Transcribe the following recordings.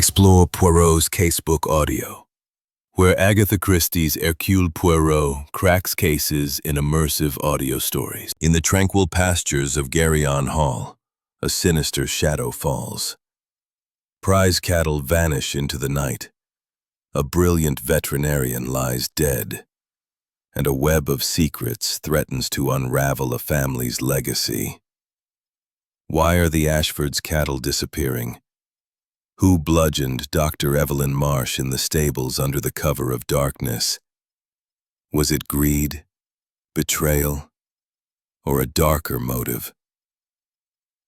Explore Poirot's Casebook Audio, where Agatha Christie's Hercule Poirot cracks cases in immersive audio stories. In the tranquil pastures of Geryon Hall, a sinister shadow falls. Prize cattle vanish into the night. A brilliant veterinarian lies dead, and a web of secrets threatens to unravel a family's legacy. Why are the Ashford's cattle disappearing? Who bludgeoned Dr. Evelyn Marsh in the stables under the cover of darkness? Was it greed, betrayal, or a darker motive?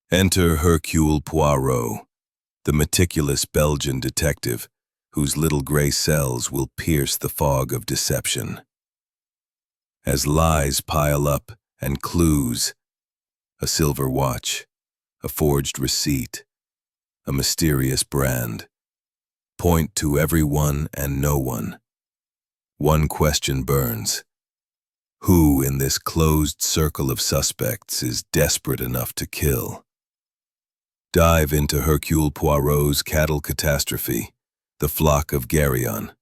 Enter Hercule Poirot, the meticulous Belgian detective whose little gray cells will pierce the fog of deception. As lies pile up and clues, a silver watch, a forged receipt, a mysterious brand, point to everyone and no one. One question burns. Who in this closed circle of suspects is desperate enough to kill? Dive into Hercule Poirot's Cattle Catastrophe, The Flock of Geryon,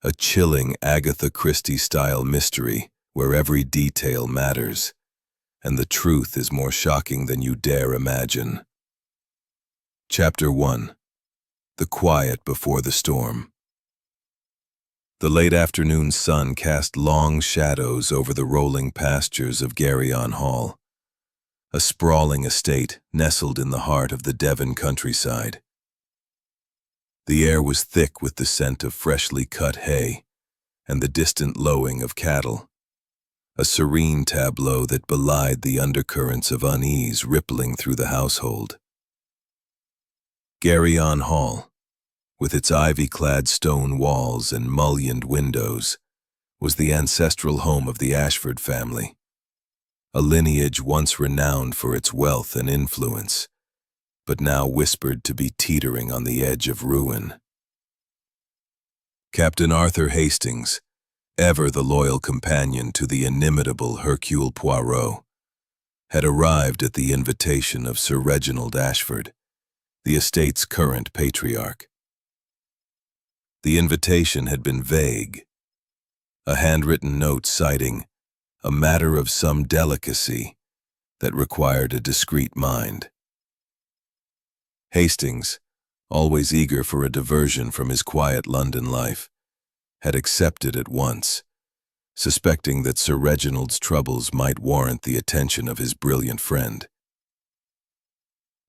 a chilling Agatha Christie-style mystery where every detail matters, and the truth is more shocking than you dare imagine. Chapter 1. The Quiet Before the Storm. The late afternoon sun cast long shadows over the rolling pastures of Geryon Hall, a sprawling estate nestled in the heart of the Devon countryside. The air was thick with the scent of freshly cut hay and the distant lowing of cattle, a serene tableau that belied the undercurrents of unease rippling through the household. Geryon Hall, with its ivy-clad stone walls and mullioned windows, was the ancestral home of the Ashford family, a lineage once renowned for its wealth and influence, but now whispered to be teetering on the edge of ruin. Captain Arthur Hastings, ever the loyal companion to the inimitable Hercule Poirot, had arrived at the invitation of Sir Reginald Ashford, the estate's current patriarch. The invitation had been vague, a handwritten note citing a matter of some delicacy that required a discreet mind. Hastings, always eager for a diversion from his quiet London life, had accepted at once, suspecting that Sir Reginald's troubles might warrant the attention of his brilliant friend.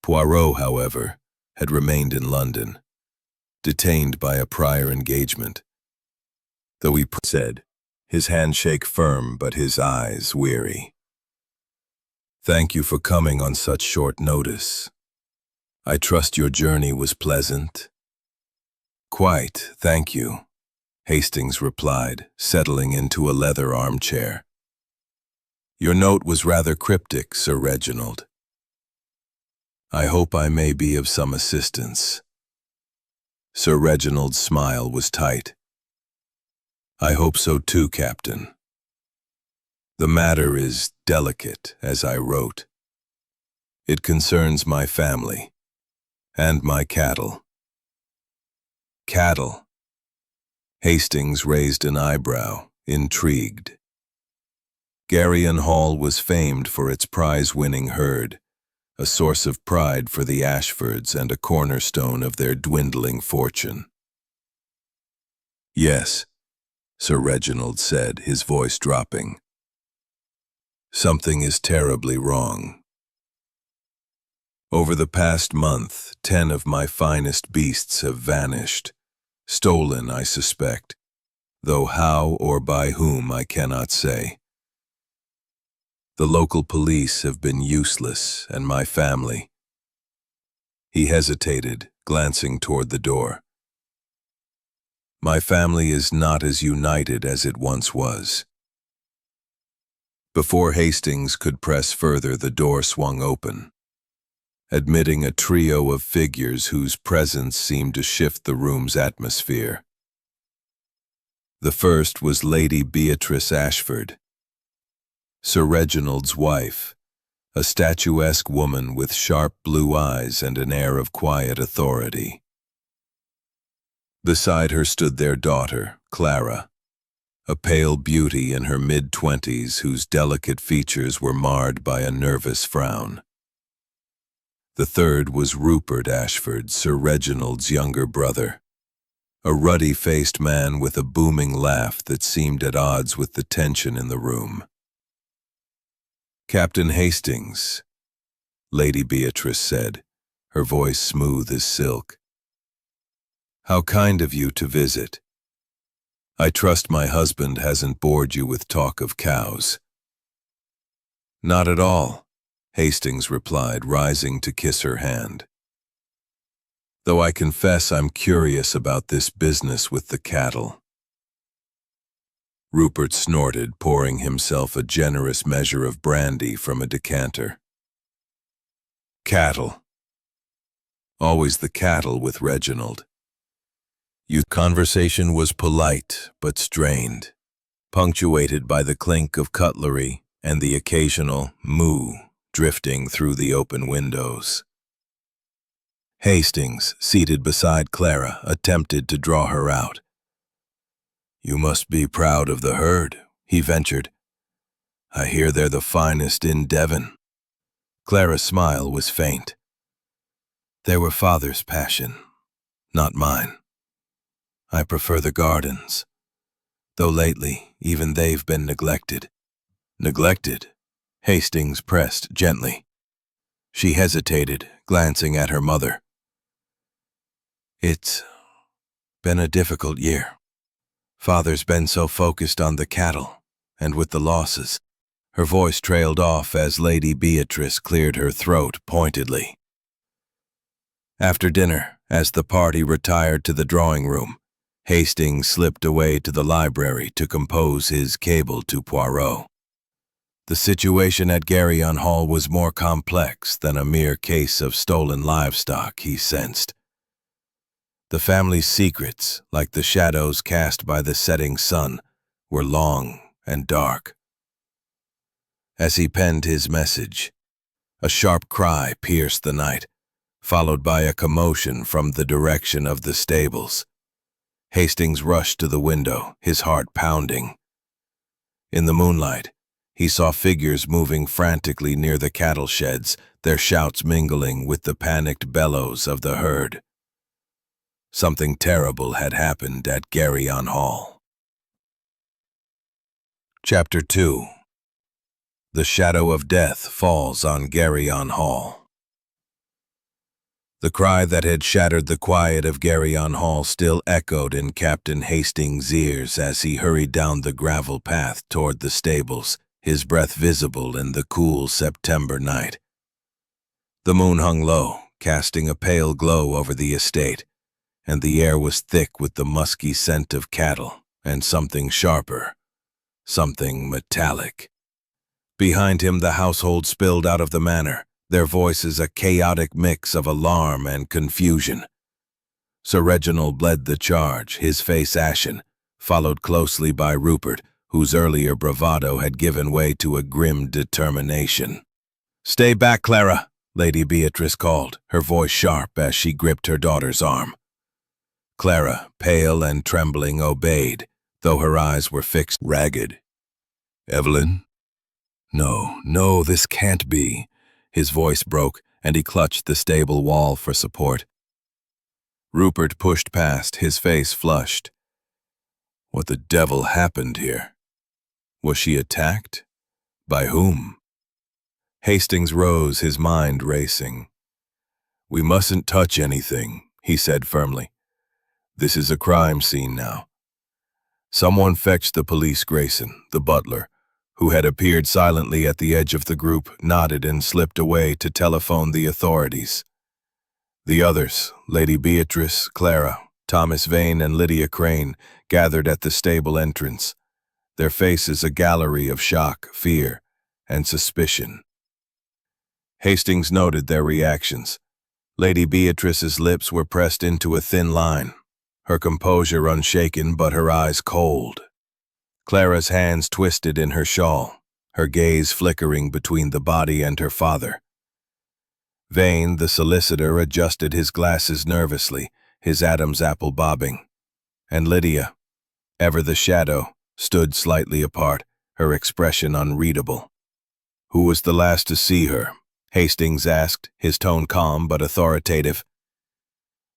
Poirot, however, had remained in London, detained by a prior engagement, though he said, his handshake firm but his eyes weary. "Thank you for coming on such short notice. I trust your journey was pleasant." "Quite, thank you," Hastings replied, settling into a leather armchair. "Your note was rather cryptic, Sir Reginald. I hope I may be of some assistance." Sir Reginald's smile was tight. "I hope so too, Captain. The matter is delicate, as I wrote. It concerns my family and my cattle." "Cattle?" Hastings raised an eyebrow, intrigued. Geryon Hall was famed for its prize-winning herd, a source of pride for the Ashfords and a cornerstone of their dwindling fortune. "Yes," Sir Reginald said, his voice dropping. "Something is terribly wrong. Over the past month, 10 of my finest beasts have vanished, stolen, I suspect, though how or by whom I cannot say. The local police have been useless, and my family—" He hesitated, glancing toward the door. "My family is not as united as it once was." Before Hastings could press further, the door swung open, admitting a trio of figures whose presence seemed to shift the room's atmosphere. The first was Lady Beatrice Ashford, Sir Reginald's wife, a statuesque woman with sharp blue eyes and an air of quiet authority. Beside her stood their daughter, Clara, a pale beauty in her mid-20s whose delicate features were marred by a nervous frown. The third was Rupert Ashford, Sir Reginald's younger brother, a ruddy-faced man with a booming laugh that seemed at odds with the tension in the room. "Captain Hastings," Lady Beatrice said, her voice smooth as silk. "How kind of you to visit. I trust my husband hasn't bored you with talk of cows." "Not at all," Hastings replied, rising to kiss her hand. "Though I confess I'm curious about this business with the cattle." Rupert snorted, pouring himself a generous measure of brandy from a decanter. "Cattle. Always the cattle with Reginald." Conversation was polite but strained, punctuated by the clink of cutlery and the occasional moo drifting through the open windows. Hastings, seated beside Clara, attempted to draw her out. "You must be proud of the herd," he ventured. "I hear they're the finest in Devon." Clara's smile was faint. "They were Father's passion, not mine. I prefer the gardens, though lately even they've been neglected." "Neglected?" Hastings pressed gently. She hesitated, glancing at her mother. "It's been a difficult year. Father's been so focused on the cattle, and with the losses." Her voice trailed off as Lady Beatrice cleared her throat pointedly. After dinner, as the party retired to the drawing room, Hastings slipped away to the library to compose his cable to Poirot. The situation at Geryon Hall was more complex than a mere case of stolen livestock, he sensed. The family's secrets, like the shadows cast by the setting sun, were long and dark. As he penned his message, a sharp cry pierced the night, followed by a commotion from the direction of the stables. Hastings rushed to the window, his heart pounding. In the moonlight, he saw figures moving frantically near the cattle sheds, their shouts mingling with the panicked bellows of the herd. Something terrible had happened at Geryon Hall. Chapter 2. The shadow of death falls on Geryon Hall. The cry that had shattered the quiet of Geryon Hall still echoed in Captain Hastings' ears as he hurried down the gravel path toward the stables, his breath visible in the cool September night. The moon hung low, casting a pale glow over the estate, and the air was thick with the musky scent of cattle and something sharper, something metallic. Behind him the household spilled out of the manor, their voices a chaotic mix of alarm and confusion. Sir Reginald led the charge, his face ashen, followed closely by Rupert, whose earlier bravado had given way to a grim determination. "Stay back, Clara," Lady Beatrice called, her voice sharp as she gripped her daughter's arm. Clara, pale and trembling, obeyed, though her eyes were fixed, ragged. "Evelyn? No, this can't be." His voice broke, and he clutched the stable wall for support. Rupert pushed past, his face flushed. What the devil happened here? Was she attacked? By whom? Hastings rose, his mind racing. "We mustn't touch anything," he said firmly. "This is a crime scene now." Someone fetched the police. Grayson, the butler, who had appeared silently at the edge of the group, nodded and slipped away to telephone the authorities. The others, Lady Beatrice, Clara, Thomas Vane, and Lydia Crane, gathered at the stable entrance, their faces a gallery of shock, fear, and suspicion. Hastings noted their reactions. Lady Beatrice's lips were pressed into a thin line, her composure unshaken but her eyes cold. Clara's hands twisted in her shawl, her gaze flickering between the body and her father. Vane, the solicitor, adjusted his glasses nervously, his Adam's apple bobbing, And Lydia, ever the shadow, stood slightly apart, her expression unreadable. "Who was the last to see her?" Hastings asked, his tone calm but authoritative.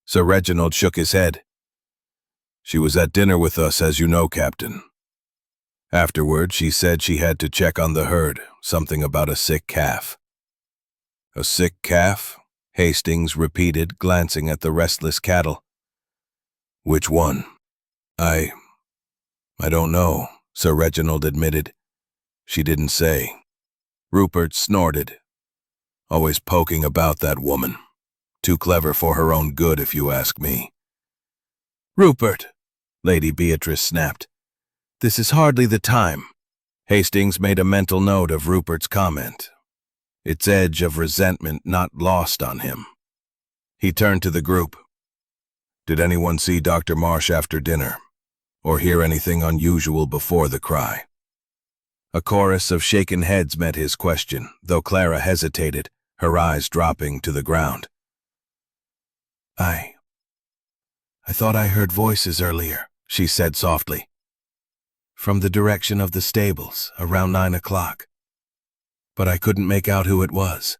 Sir Reginald shook his head. "She was at dinner with us, as you know, Captain. Afterward, she said she had to check on the herd, something about a sick calf." "A sick calf?" Hastings repeated, glancing at the restless cattle. "Which one?" I don't know," Sir Reginald admitted. "She didn't say." Rupert snorted. "Always poking about that woman. Too clever for her own good, if you ask me." "Rupert," Lady Beatrice snapped, "this is hardly the time." Hastings made a mental note of Rupert's comment, its edge of resentment not lost on him. He turned to the group. "Did anyone see Dr. Marsh after dinner, or hear anything unusual before the cry?" A chorus of shaken heads met his question, though Clara hesitated, her eyes dropping to the ground. I thought I heard voices earlier," she said softly. "From the direction of the stables, around 9 o'clock. But I couldn't make out who it was."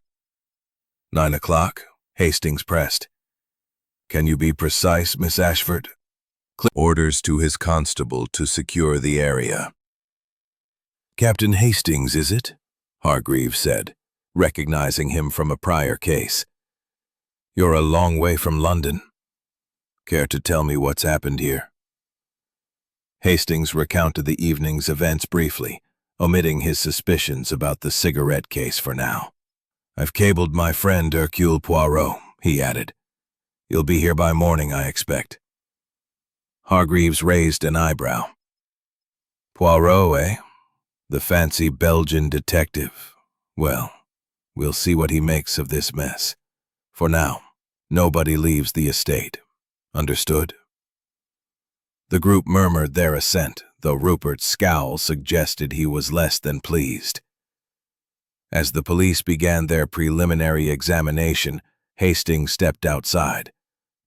9 o'clock? Hastings pressed. "Can you be precise, Miss Ashford?" Orders to his constable to secure the area. "Captain Hastings, is it?" Hargreaves said, recognizing him from a prior case. "You're a long way from London. Care to tell me what's happened here?" Hastings recounted the evening's events briefly, omitting his suspicions about the cigarette case for now. "I've cabled my friend Hercule Poirot," he added. "You'll be here by morning, I expect." Hargreaves raised an eyebrow. "Poirot, eh? The fancy Belgian detective. Well, we'll see what he makes of this mess. For now, nobody leaves the estate. Understood?" The group murmured their assent, though Rupert's scowl suggested he was less than pleased. As the police began their preliminary examination, Hastings stepped outside,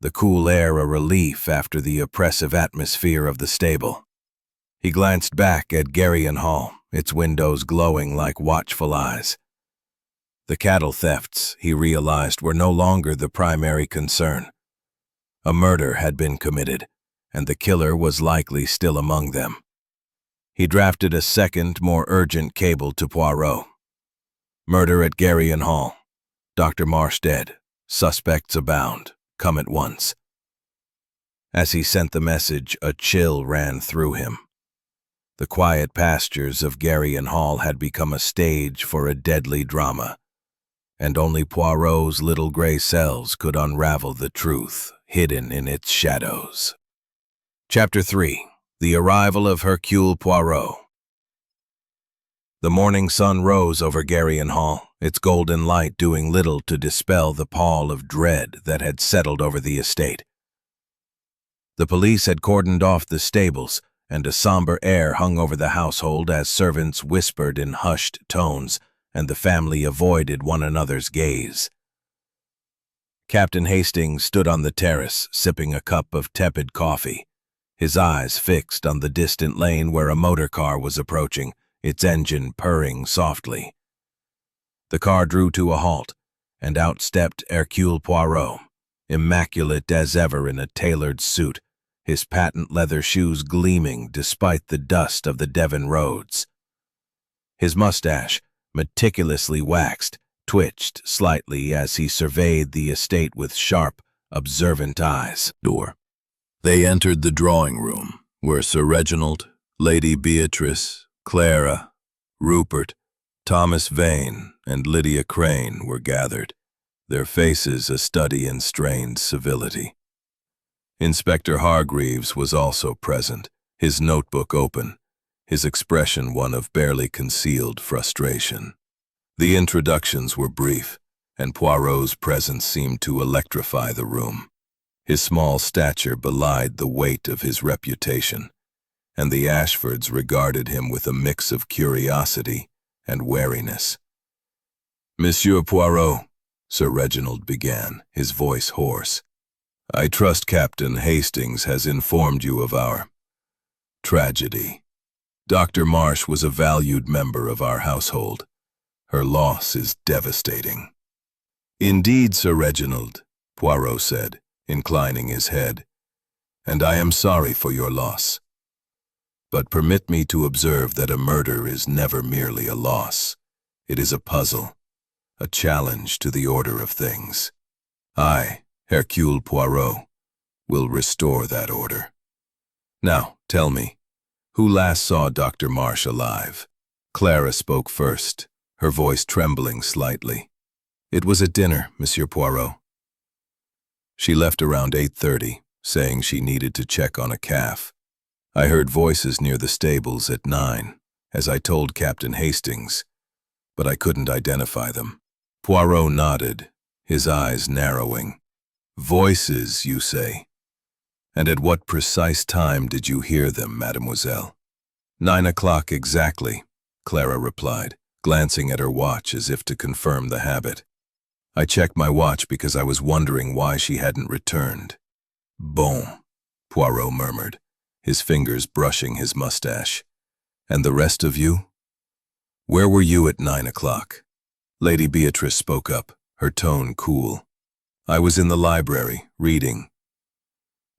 the cool air a relief after the oppressive atmosphere of the stable. He glanced back at Geryon Hall, its windows glowing like watchful eyes. The cattle thefts, he realized, were no longer the primary concern. A murder had been committed, and the killer was likely still among them. He drafted a second, more urgent cable to Poirot. "Murder at Geryon Hall. Dr. Marsh dead. Suspects abound. Come at once." As he sent the message, a chill ran through him. The quiet pastures of Geryon Hall had become a stage for a deadly drama, and only Poirot's little gray cells could unravel the truth hidden in its shadows. Chapter 3. The Arrival of Hercule Poirot. The morning sun rose over Geryon Hall, its golden light doing little to dispel the pall of dread that had settled over the estate. The police had cordoned off the stables, and a somber air hung over the household as servants whispered in hushed tones, and the family avoided one another's gaze. Captain Hastings stood on the terrace, sipping a cup of tepid coffee, his eyes fixed on the distant lane where a motor car was approaching, its engine purring softly. The car drew to a halt, and out stepped Hercule Poirot, immaculate as ever in a tailored suit, his patent leather shoes gleaming despite the dust of the Devon roads. His mustache, meticulously waxed, twitched slightly as he surveyed the estate with sharp, observant eyes. They entered the drawing room, where Sir Reginald, Lady Beatrice, Clara, Rupert, Thomas Vane, and Lydia Crane were gathered, their faces a study in strained civility. Inspector Hargreaves was also present, his notebook open, his expression one of barely concealed frustration. The introductions were brief, and Poirot's presence seemed to electrify the room. His small stature belied the weight of his reputation, and the Ashfords regarded him with a mix of curiosity and wariness. "Monsieur Poirot," Sir Reginald began, his voice hoarse, I trust Captain Hastings has informed you of our tragedy. Dr. Marsh was a valued member of our household. Her loss is devastating. Indeed, Sir Reginald, Poirot said, inclining his head, and I am sorry for your loss. But permit me to observe that a murder is never merely a loss. It is a puzzle, a challenge to the order of things. I, Hercule Poirot, will restore that order. Now, tell me, who last saw Dr. Marsh alive? Clara spoke first, her voice trembling slightly. It was at dinner, Monsieur Poirot. She left around 8:30, saying she needed to check on a calf. I heard voices near the stables at 9, as I told Captain Hastings, but I couldn't identify them. Poirot nodded, his eyes narrowing. Voices, you say? And at what precise time did you hear them, mademoiselle? 9 o'clock exactly, Clara replied, glancing at her watch as if to confirm the habit. I checked my watch because I was wondering why she hadn't returned. Bon, Poirot murmured, his fingers brushing his mustache. And the rest of you? Where were you at 9 o'clock? Lady Beatrice spoke up, her tone cool. I was in the library, reading.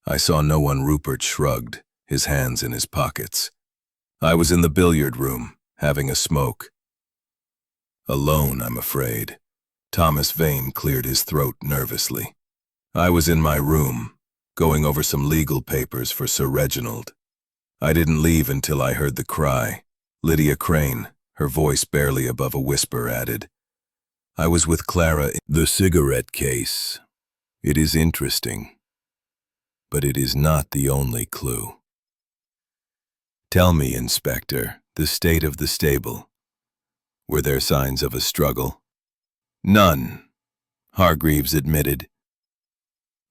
I saw no one. Rupert shrugged, his hands in his pockets. I was in the billiard room, having a smoke. Alone, I'm afraid. Thomas Vane cleared his throat nervously. I was in my room, going over some legal papers for Sir Reginald. I didn't leave until I heard the cry. Lydia Crane, her voice barely above a whisper, added, I was with Clara in the cigarette case. It is interesting, but it is not the only clue. Tell me, Inspector, the state of the stable. Were there signs of a struggle? None, Hargreaves admitted.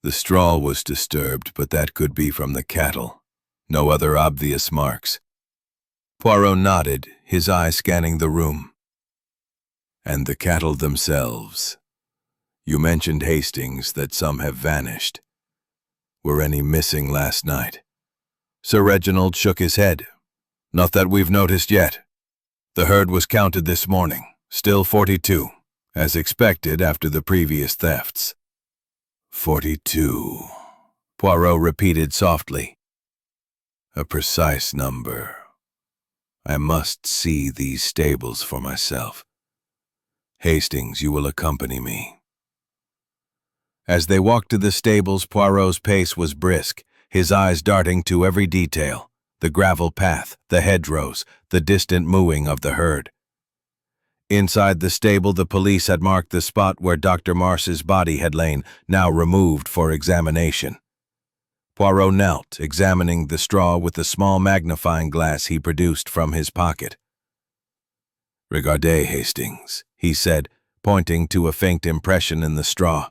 The straw was disturbed, but that could be from the cattle. No other obvious marks. Poirot nodded, his eye scanning the room. And the cattle themselves. You mentioned, Hastings, that some have vanished. Were any missing last night? Sir Reginald shook his head. Not that we've noticed yet. The herd was counted this morning, still 42, as expected after the previous thefts. 42, Poirot repeated softly. A precise number. I must see these stables for myself. Hastings, you will accompany me. As they walked to the stables, Poirot's pace was brisk, his eyes darting to every detail, the gravel path, the hedgerows, the distant mooing of the herd. Inside the stable, the police had marked the spot where Dr. Marsh's body had lain, now removed for examination. Poirot knelt, examining the straw with the small magnifying glass he produced from his pocket. Regardez, Hastings, he said, pointing to a faint impression in the straw.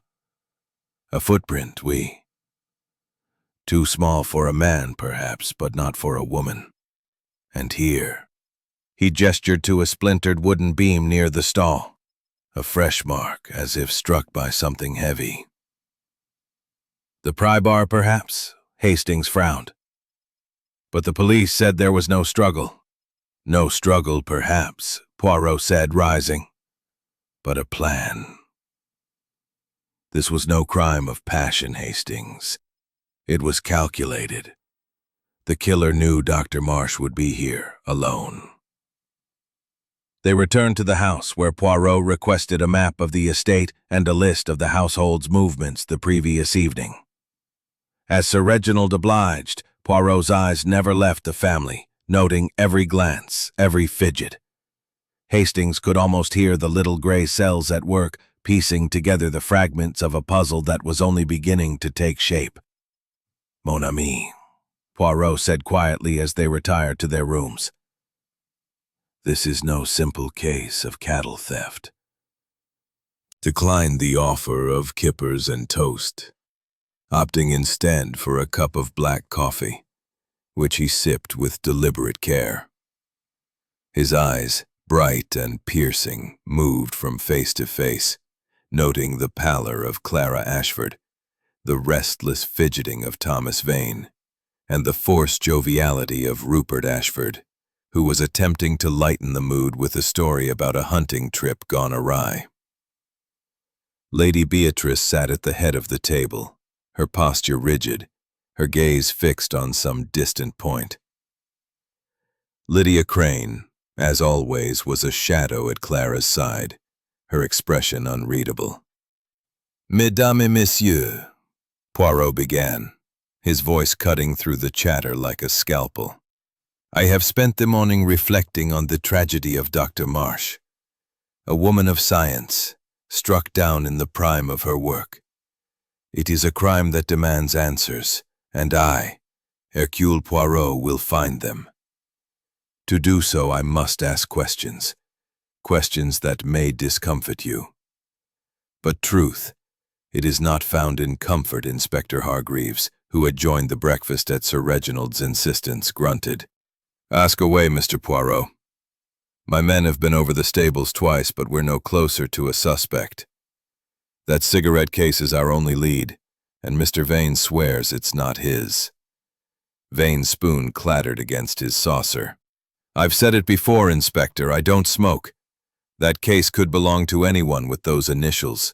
A footprint, oui. Too small for a man, perhaps, but not for a woman. And here. He gestured to a splintered wooden beam near the stall. A fresh mark, as if struck by something heavy. The pry bar, perhaps? Hastings frowned. But the police said there was no struggle. No struggle, perhaps, Poirot said, rising. But a plan. This was no crime of passion, Hastings. It was calculated. The killer knew Dr. Marsh would be here, alone. They returned to the house, where Poirot requested a map of the estate and a list of the household's movements the previous evening. As Sir Reginald obliged, Poirot's eyes never left the family, noting every glance, every fidget. Hastings could almost hear the little gray cells at work, piecing together the fragments of a puzzle that was only beginning to take shape. Mon ami, Poirot said quietly as they retired to their rooms. This is no simple case of cattle theft. Declined the offer of kippers and toast, opting instead for a cup of black coffee, which he sipped with deliberate care. His eyes, bright and piercing, moved from face to face, noting the pallor of Clara Ashford, the restless fidgeting of Thomas Vane, and the forced joviality of Rupert Ashford, who was attempting to lighten the mood with a story about a hunting trip gone awry. Lady Beatrice sat at the head of the table, her posture rigid, her gaze fixed on some distant point. Lydia Crane, as always, was a shadow at Clara's side, her expression unreadable. "Mesdames et messieurs," Poirot began, his voice cutting through the chatter like a scalpel. "I have spent the morning reflecting on the tragedy of Dr. Marsh, a woman of science, struck down in the prime of her work. It is a crime that demands answers, and I, Hercule Poirot, will find them. To do so, I must ask questions, questions that may discomfort you. But truth, it is not found in comfort." Inspector Hargreaves, who had joined the breakfast at Sir Reginald's insistence, grunted. "Ask away, Mr. Poirot. My men have been over the stables twice, but we're no closer to a suspect. That cigarette case is our only lead, and Mr. Vane swears it's not his." Vane's spoon clattered against his saucer. "I've said it before, Inspector, I don't smoke. That case could belong to anyone with those initials."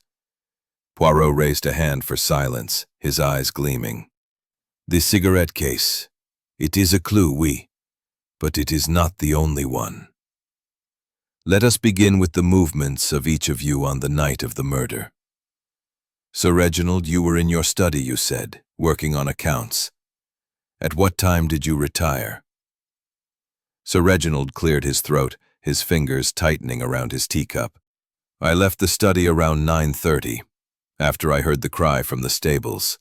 Poirot raised a hand for silence, his eyes gleaming. "The cigarette case. It is a clue, oui, but it is not the only one. Let us begin with the movements of each of you on the night of the murder. Sir Reginald, you were in your study, you said, working on accounts. At what time did you retire?" Sir Reginald cleared his throat, his fingers tightening around his teacup. "I left the study around 9:30, after I heard the cry from the stables.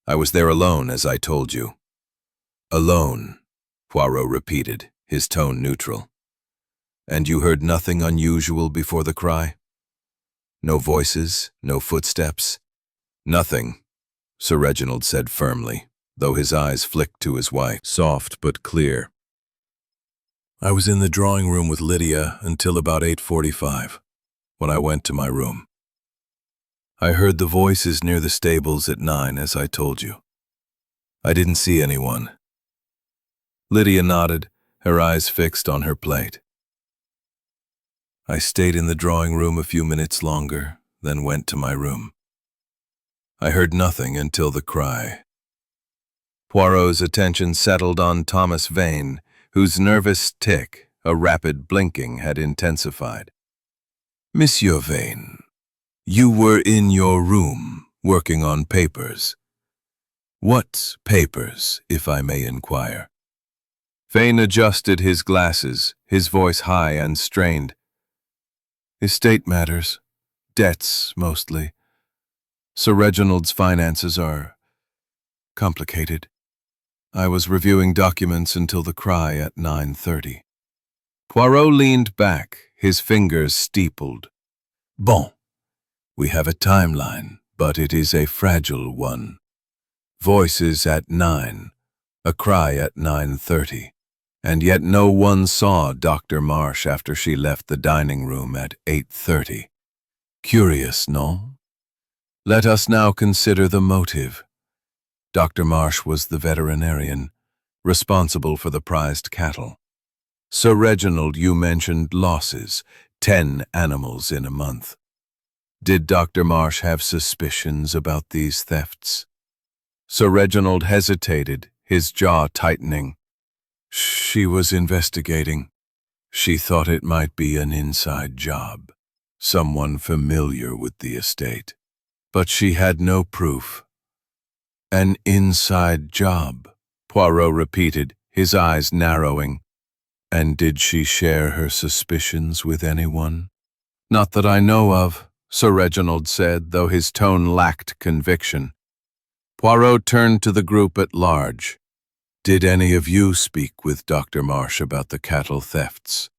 I was there alone, as I told you." "Alone," Poirot repeated, his tone neutral. "And you heard nothing unusual before the cry? No voices, no footsteps?" "Nothing," Sir Reginald said firmly, though his eyes flicked to his wife, soft but clear. "I was in the drawing room with Lydia until about 8:45, when I went to my room. I heard the voices near the stables at 9, as I told you. I didn't see anyone." Lydia nodded, her eyes fixed on her plate. "I stayed in the drawing room a few minutes longer, then went to my room. I heard nothing until the cry." Poirot's attention settled on Thomas Vane, whose nervous tic, a rapid blinking, had intensified. "Monsieur Vane, you were in your room, working on papers. What papers, if I may inquire?" Vane adjusted his glasses, his voice high and strained. "Estate matters, debts mostly. Sir Reginald's finances are complicated. I was reviewing documents until the cry at 9:30. Poirot leaned back, his fingers steepled. "Bon, we have a timeline, but it is a fragile one. Voices at 9, a cry at 9:30, and yet no one saw Dr. Marsh after she left the dining room at 8:30. Curious, no? Let us now consider the motive. Dr. Marsh was the veterinarian, responsible for the prized cattle. Sir Reginald, you mentioned losses, 10 animals in a month. Did Dr. Marsh have suspicions about these thefts?" Sir Reginald hesitated, his jaw tightening. "She was investigating. She thought it might be an inside job, someone familiar with the estate. But she had no proof." "An inside job," Poirot repeated, his eyes narrowing. "And did she share her suspicions with anyone?" "Not that I know of," Sir Reginald said, though his tone lacked conviction. Poirot turned to the group at large. "Did any of you speak with Dr. Marsh about the cattle thefts?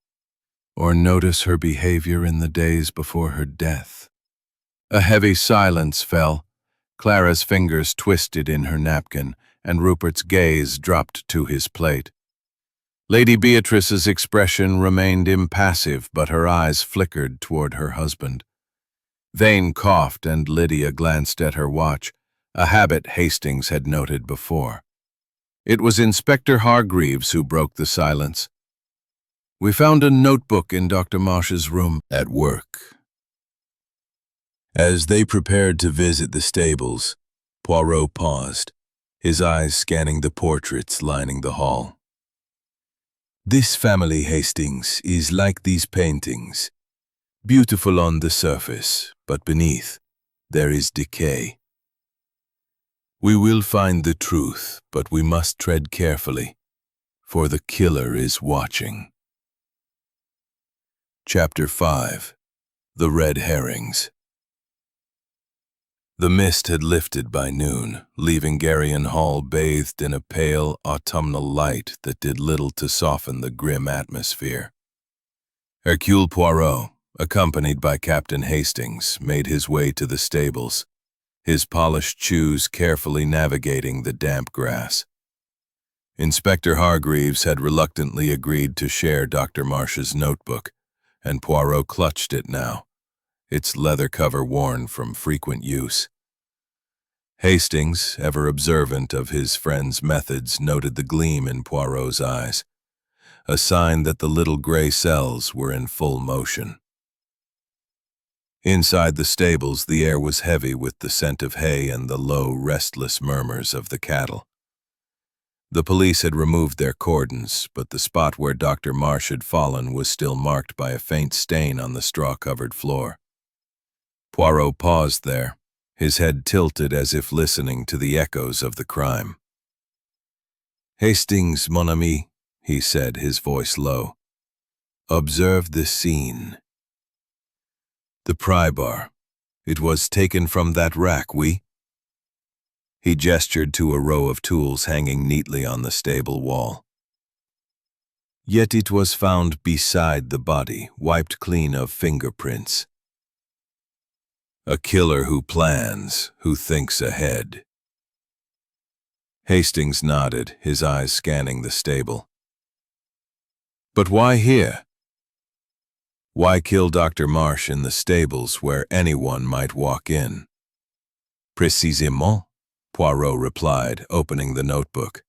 Or notice her behavior in the days before her death?" A heavy silence fell. Clara's fingers twisted in her napkin, and Rupert's gaze dropped to his plate. Lady Beatrice's expression remained impassive, but her eyes flickered toward her husband. Vane coughed, and Lydia glanced at her watch, a habit Hastings had noted before. It was Inspector Hargreaves who broke the silence. "We found a notebook in Dr. Marsh's room at work." As they prepared to visit the stables, Poirot paused, his eyes scanning the portraits lining the hall. "This family, Hastings, is like these paintings, beautiful on the surface, but beneath, there is decay. We will find the truth, but we must tread carefully, for the killer is watching." Chapter 5. The Red Herrings. The mist had lifted by noon, leaving Geryon Hall bathed in a pale, autumnal light that did little to soften the grim atmosphere. Hercule Poirot, accompanied by Captain Hastings, made his way to the stables, his polished shoes carefully navigating the damp grass. Inspector Hargreaves had reluctantly agreed to share Dr. Marsh's notebook, and Poirot clutched it now, its leather cover worn from frequent use. Hastings, ever observant of his friend's methods, noted the gleam in Poirot's eyes, a sign that the little gray cells were in full motion. Inside the stables, the air was heavy with the scent of hay and the low, restless murmurs of the cattle. The police had removed their cordons, but the spot where Dr. Marsh had fallen was still marked by a faint stain on the straw-covered floor. Poirot paused there, his head tilted as if listening to the echoes of the crime. "Hastings, mon ami," he said, his voice low. "Observe the scene. The pry bar. It was taken from that rack, oui?" He gestured to a row of tools hanging neatly on the stable wall. "Yet it was found beside the body, wiped clean of fingerprints. A killer who plans, who thinks ahead." Hastings nodded, his eyes scanning the stable. "But why here? Why kill Dr. Marsh in the stables where anyone might walk in?" "Précisément," Poirot replied, opening the notebook.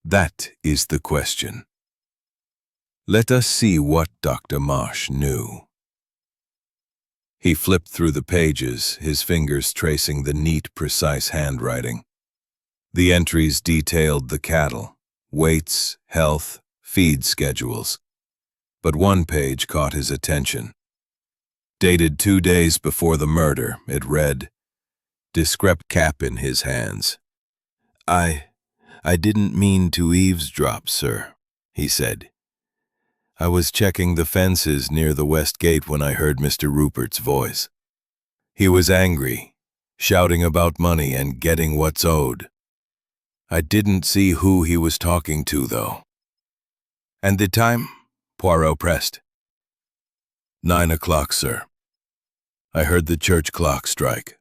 "That is the question. Let us see what Dr. Marsh knew." He flipped through the pages, his fingers tracing the neat, precise handwriting. The entries detailed the cattle, weights, health, feed schedules. But one page caught his attention. Dated 2 days before the murder, it read, "Discrep cap in his hands." I didn't mean to eavesdrop, sir," he said. "I was checking the fences near the west gate when I heard Mr. Rupert's voice. He was angry, shouting about money and getting what's owed. I didn't see who he was talking to, though." "And the time?" Poirot pressed. 9 o'clock, sir. I heard the church clock strike."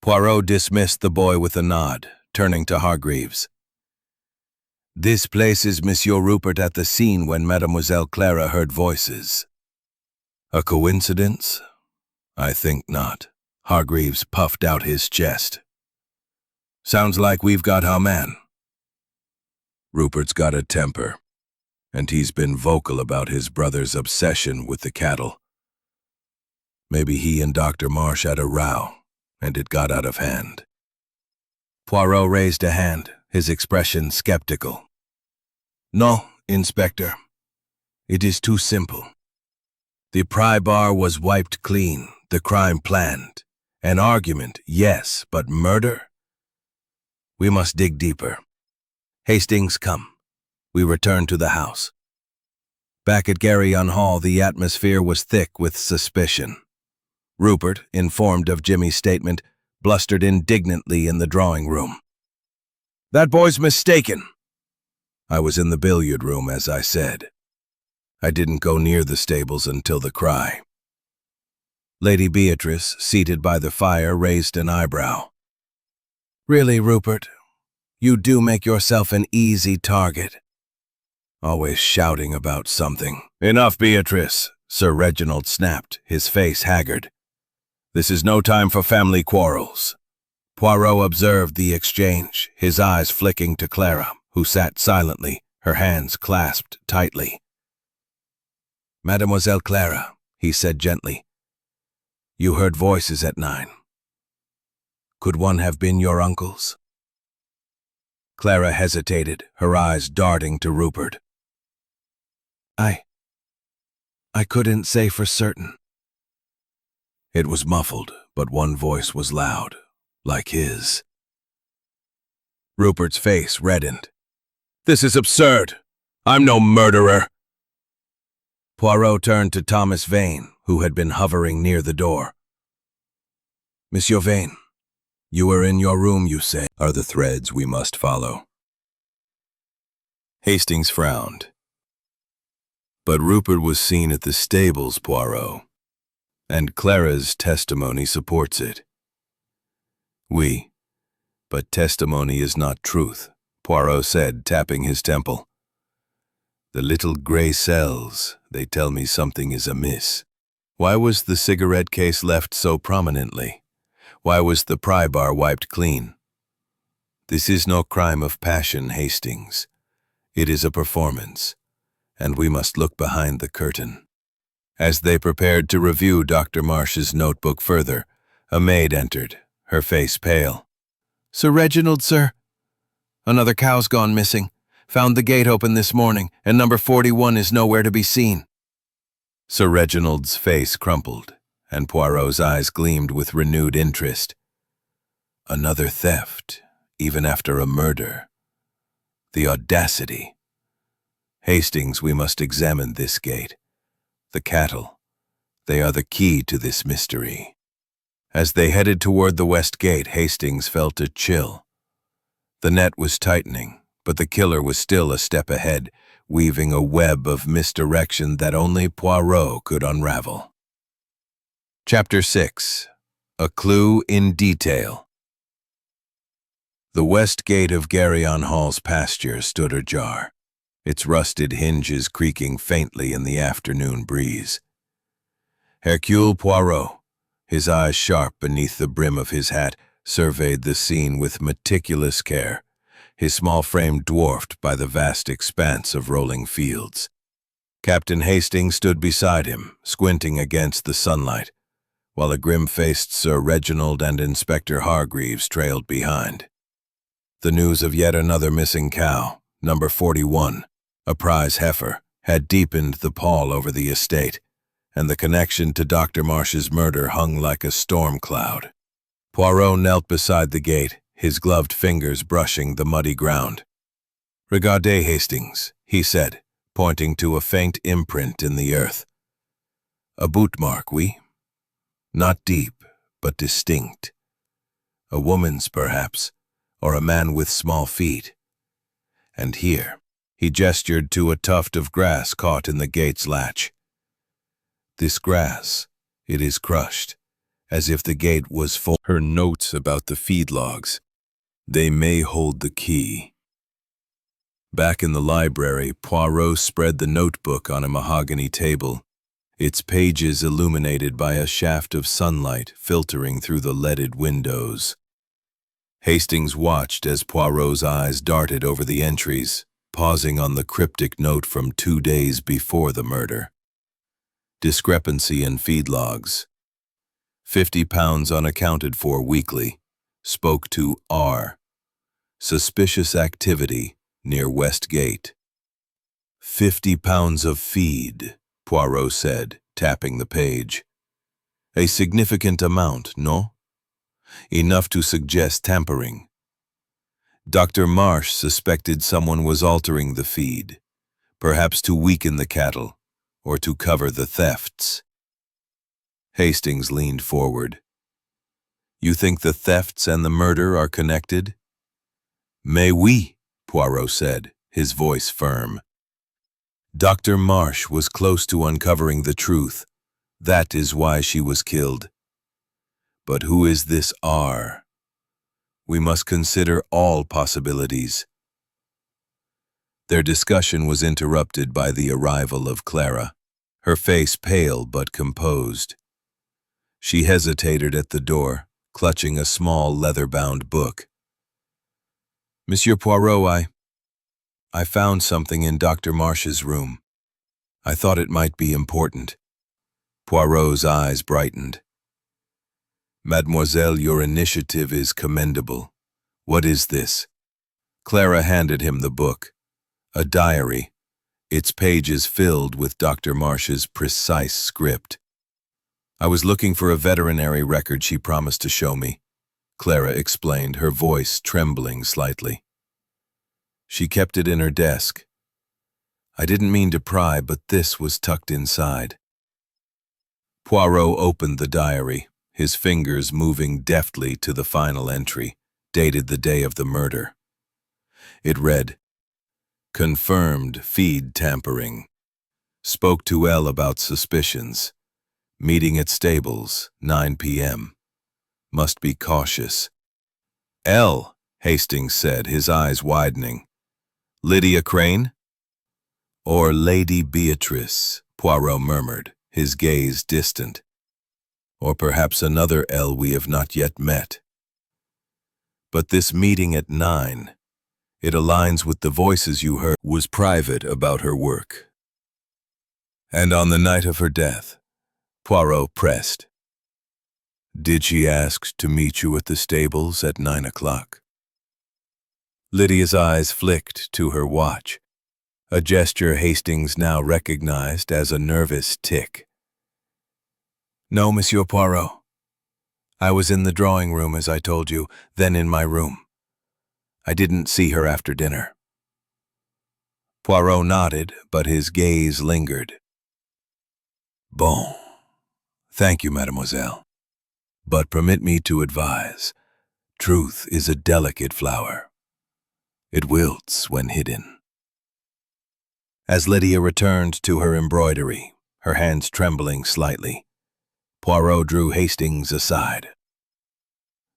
Poirot dismissed the boy with a nod, turning to Hargreaves. "This places Monsieur Rupert at the scene when Mademoiselle Clara heard voices." "A coincidence? I think not." Hargreaves puffed out his chest. "Sounds like we've got our man." "Rupert's got a temper, and he's been vocal about his brother's obsession with the cattle. Maybe he and Dr. Marsh had a row, and it got out of hand." Poirot raised a hand, his expression skeptical. "No, Inspector. It is too simple. The pry bar was wiped clean, the crime planned. An argument, yes, but murder? We must dig deeper. Hastings, come." We returned to the house. Back at Geryon Hall, the atmosphere was thick with suspicion. Rupert, informed of Jimmy's statement, blustered indignantly in the drawing room. "That boy's mistaken." I was in the billiard room, as I said. I didn't go near the stables until the cry. Lady Beatrice, seated by the fire, raised an eyebrow. "Really, Rupert, you do make yourself an easy target. Always shouting about something." "Enough, Beatrice," Sir Reginald snapped, his face haggard. "This is no time for family quarrels. Poirot observed the exchange, his eyes flicking to Clara, who sat silently, her hands clasped tightly. "Mademoiselle Clara," he said gently, "you heard voices at 9. Could one have been your uncle's?" Clara hesitated, her eyes darting to Rupert. I couldn't say for certain." It was muffled, but one voice was loud, like his. Rupert's face reddened. "This is absurd! I'm no murderer!" Poirot turned to Thomas Vane, who had been hovering near the door. "Monsieur Vane, you were in your room, you say, are the threads we must follow." Hastings frowned. "But Rupert was seen at the stables, Poirot, and Clara's testimony supports it." "Oui, but testimony is not truth," Poirot said, tapping his temple. "The little gray cells, they tell me something is amiss. Why was the cigarette case left so prominently? Why was the pry bar wiped clean? This is no crime of passion, Hastings. It is a performance, and we must look behind the curtain." As they prepared to review Dr. Marsh's notebook further, a maid entered, her face pale. "Sir Reginald, sir. Another cow's gone missing. Found the gate open this morning, and number 41 is nowhere to be seen." Sir Reginald's face crumpled, and Poirot's eyes gleamed with renewed interest. Another theft, even after a murder. The audacity. "Hastings, we must examine this gate. The cattle, they are the key to this mystery." As they headed toward the west gate, Hastings felt a chill. The net was tightening, but the killer was still a step ahead, weaving a web of misdirection that only Poirot could unravel. Chapter 6. A Clue in Detail. The west gate of Geryon Hall's pasture stood ajar, its rusted hinges creaking faintly in the afternoon breeze. Hercule Poirot, his eyes sharp beneath the brim of his hat, surveyed the scene with meticulous care, his small frame dwarfed by the vast expanse of rolling fields. Captain Hastings stood beside him, squinting against the sunlight, while a grim-faced Sir Reginald and Inspector Hargreaves trailed behind. The news of yet another missing cow, number 41, a prize heifer, had deepened the pall over the estate, and the connection to Dr. Marsh's murder hung like a storm cloud. Poirot knelt beside the gate, his gloved fingers brushing the muddy ground. "Regardez, Hastings," he said, pointing to a faint imprint in the earth. "A boot mark, oui? Not deep, but distinct. A woman's, perhaps, or a man with small feet. And here," he gestured to a tuft of grass caught in the gate's latch. "This grass, it is crushed, as if the gate was full." Her notes about the feedlogs, they may hold the key. Back in the library, Poirot spread the notebook on a mahogany table, its pages illuminated by a shaft of sunlight filtering through the leaded windows. Hastings watched as Poirot's eyes darted over the entries, pausing on the cryptic note from 2 days before the murder. Discrepancy in feedlogs. 50 pounds unaccounted for weekly. Spoke to R. Suspicious activity near West Gate. 50 pounds of feed, Poirot said, tapping the page. A significant amount, no? Enough to suggest tampering. Dr. Marsh suspected someone was altering the feed, perhaps to weaken the cattle or to cover the thefts. Hastings leaned forward. "You think the thefts and the murder are connected?" "Mais oui," Poirot said, his voice firm. "Dr. Marsh was close to uncovering the truth. That is why she was killed. But who is this R? We must consider all possibilities." Their discussion was interrupted by the arrival of Clara, her face pale but composed. She hesitated at the door, clutching a small leather-bound book. "Monsieur Poirot, I found something in Dr. Marsh's room. I thought it might be important." Poirot's eyes brightened. "Mademoiselle, your initiative is commendable. What is this?" Clara handed him the book. A diary, its pages filled with Dr. Marsh's precise script. "I was looking for a veterinary record she promised to show me," Clara explained, her voice trembling slightly. "She kept it in her desk. I didn't mean to pry, but this was tucked inside." Poirot opened the diary, his fingers moving deftly to the final entry, dated the day of the murder. It read, "Confirmed feed tampering. Spoke to L about suspicions. Meeting at stables, 9 p.m. Must be cautious." "L," Hastings said, his eyes widening. "Lydia Crane?" "Or Lady Beatrice," Poirot murmured, his gaze distant. "Or perhaps another L we have not yet met. But this meeting at 9, it aligns with the voices you heard, was private about her work." "And on the night of her death," Poirot pressed, "did she ask to meet you at the stables at 9 o'clock? Lydia's eyes flicked to her watch, a gesture Hastings now recognized as a nervous tic. "No, Monsieur Poirot. I was in the drawing room, as I told you, then in my room. I didn't see her after dinner." Poirot nodded, but his gaze lingered. "Bon. Thank you, mademoiselle. But permit me to advise, truth is a delicate flower. It wilts when hidden." As Lydia returned to her embroidery, her hands trembling slightly, Poirot drew Hastings aside.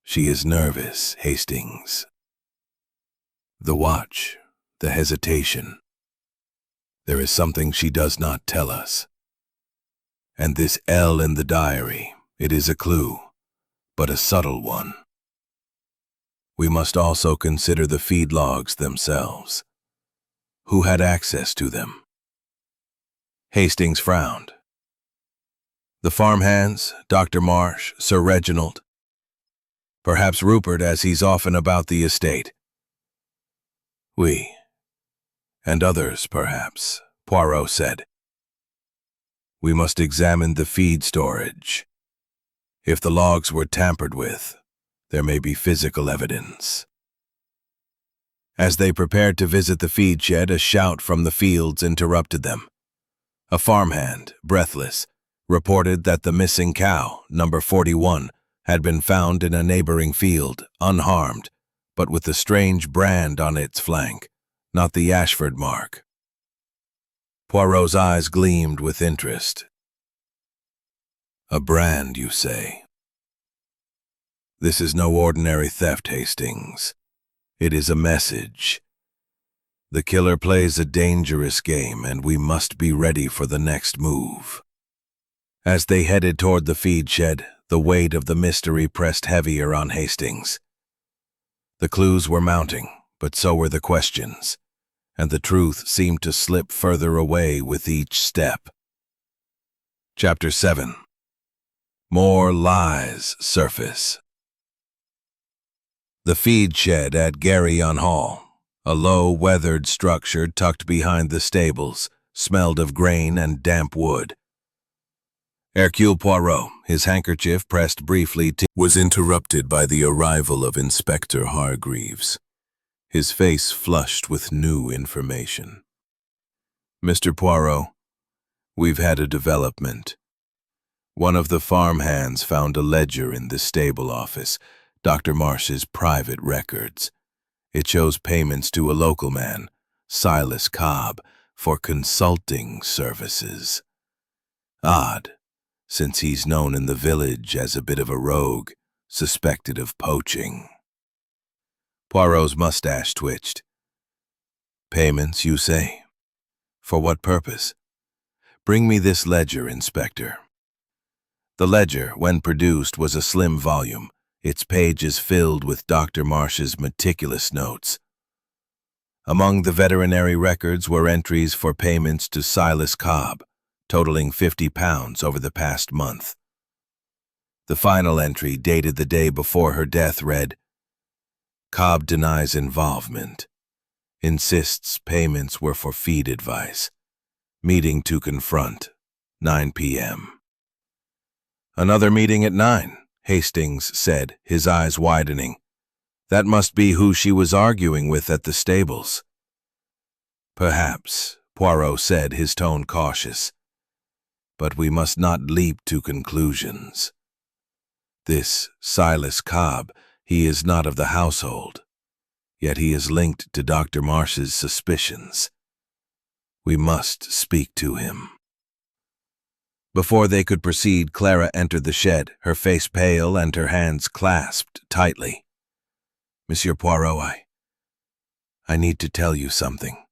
"She is nervous, Hastings. The watch, the hesitation. There is something she does not tell us. And this L in the diary, it is a clue, but a subtle one. We must also consider the feed logs themselves. Who had access to them?" Hastings frowned. "The farmhands, Dr. Marsh, Sir Reginald. Perhaps Rupert, as he's often about the estate." "Oui. And others, perhaps," Poirot said. "We must examine the feed storage. If the logs were tampered with, there may be physical evidence." As they prepared to visit the feed shed, a shout from the fields interrupted them. A farmhand, breathless, reported that the missing cow, number 41, had been found in a neighboring field, unharmed, but with a strange brand on its flank, not the Ashford mark. Poirot's eyes gleamed with interest. "A brand, you say? This is no ordinary theft, Hastings. It is a message. The killer plays a dangerous game, and we must be ready for the next move." As they headed toward the feed shed, the weight of the mystery pressed heavier on Hastings. The clues were mounting, but so were the questions, and the truth seemed to slip further away with each step. Chapter 7. More lies surface. The feed shed at Garyon Hall, a low, weathered structure tucked behind the stables, smelled of grain and damp wood. Hercule Poirot, his handkerchief pressed briefly, was interrupted by the arrival of Inspector Hargreaves, his face flushed with new information. "Mr. Poirot, we've had a development. One of the farmhands found a ledger in the stable office, Dr. Marsh's private records. It shows payments to a local man, Silas Cobb, for consulting services. Odd, since he's known in the village as a bit of a rogue, suspected of poaching." Poirot's mustache twitched. "Payments, you say? For what purpose? Bring me this ledger, Inspector." The ledger, when produced, was a slim volume, its pages filled with Dr. Marsh's meticulous notes. Among the veterinary records were entries for payments to Silas Cobb, totaling £50 over the past month. The final entry, dated the day before her death, read, "Cobb denies involvement. Insists payments were for feed advice. Meeting to confront, 9 p.m. "Another meeting at 9, Hastings said, his eyes widening. That must be who she was arguing with at the stables. "Perhaps," Poirot said, his tone cautious. "But we must not leap to conclusions. This Silas Cobb, he is not of the household, yet he is linked to Dr. Marsh's suspicions. We must speak to him." Before they could proceed, Clara entered the shed, her face pale and her hands clasped tightly. "Monsieur Poirot, I need to tell you something.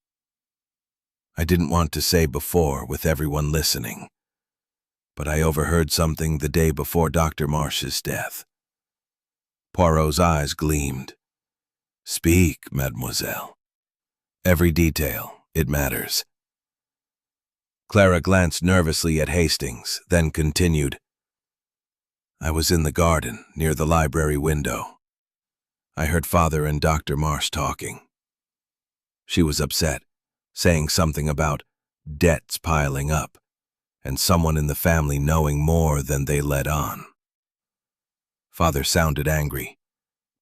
I didn't want to say before with everyone listening, but I overheard something the day before Dr. Marsh's death." Poirot's eyes gleamed. "Speak, mademoiselle. Every detail, it matters." Clara glanced nervously at Hastings, then continued, "I was in the garden, near the library window. I heard Father and Dr. Marsh talking. She was upset, saying something about debts piling up, and someone in the family knowing more than they let on. Father sounded angry,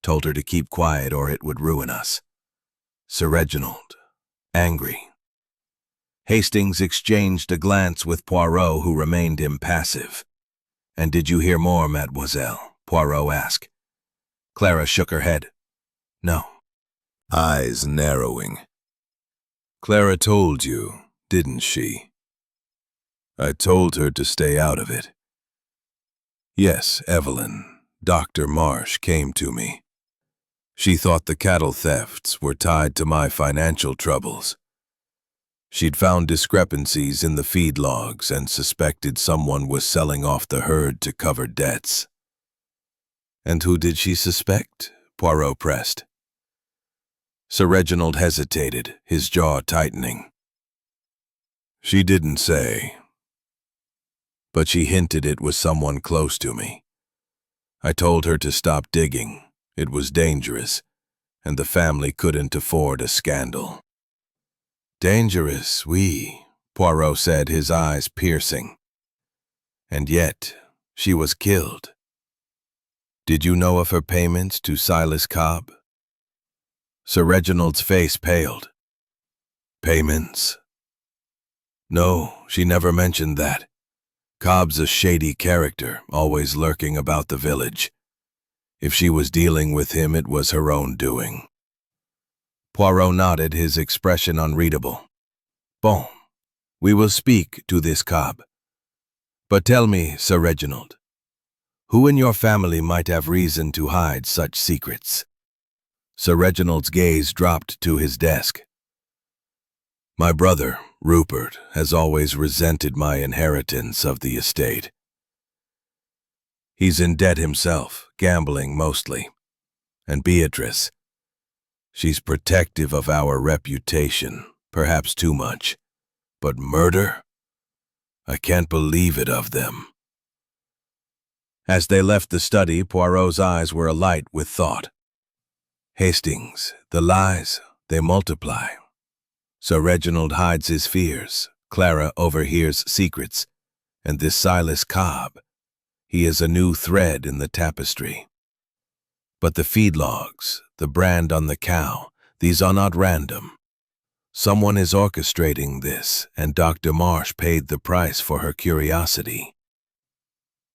told her to keep quiet or it would ruin us. Sir Reginald, angry." Hastings exchanged a glance with Poirot, who remained impassive. "And did you hear more, mademoiselle?" Poirot asked. Clara shook her head. "No." Eyes narrowing. "Clara told you, didn't she?" "I told her to stay out of it." "Yes, Evelyn, Dr. Marsh came to me. She thought the cattle thefts were tied to my financial troubles. She'd found discrepancies in the feed logs and suspected someone was selling off the herd to cover debts." "And who did she suspect?" Poirot pressed. Sir Reginald hesitated, his jaw tightening. "She didn't say, but she hinted it was someone close to me. I told her to stop digging. It was dangerous, and the family couldn't afford a scandal." "Dangerous, oui," Poirot said, his eyes piercing. "And yet, she was killed. Did you know of her payments to Silas Cobb?" Sir Reginald's face paled. "Payments? No, she never mentioned that. Cobb's a shady character, always lurking about the village. If she was dealing with him, it was her own doing." Poirot nodded, his expression unreadable. "Bon, we will speak to this Cobb. But tell me, Sir Reginald, who in your family might have reason to hide such secrets?" Sir Reginald's gaze dropped to his desk. "My brother, Rupert, has always resented my inheritance of the estate. He's in debt himself, gambling mostly. And Beatrice, she's protective of our reputation, perhaps too much. But murder? I can't believe it of them." As they left the study, Poirot's eyes were alight with thought. "Hastings, the lies, they multiply. Sir Reginald hides his fears, Clara overhears secrets, and this Silas Cobb, he is a new thread in the tapestry. But the feed logs, the brand on the cow, these are not random. Someone is orchestrating this, and Dr. Marsh paid the price for her curiosity."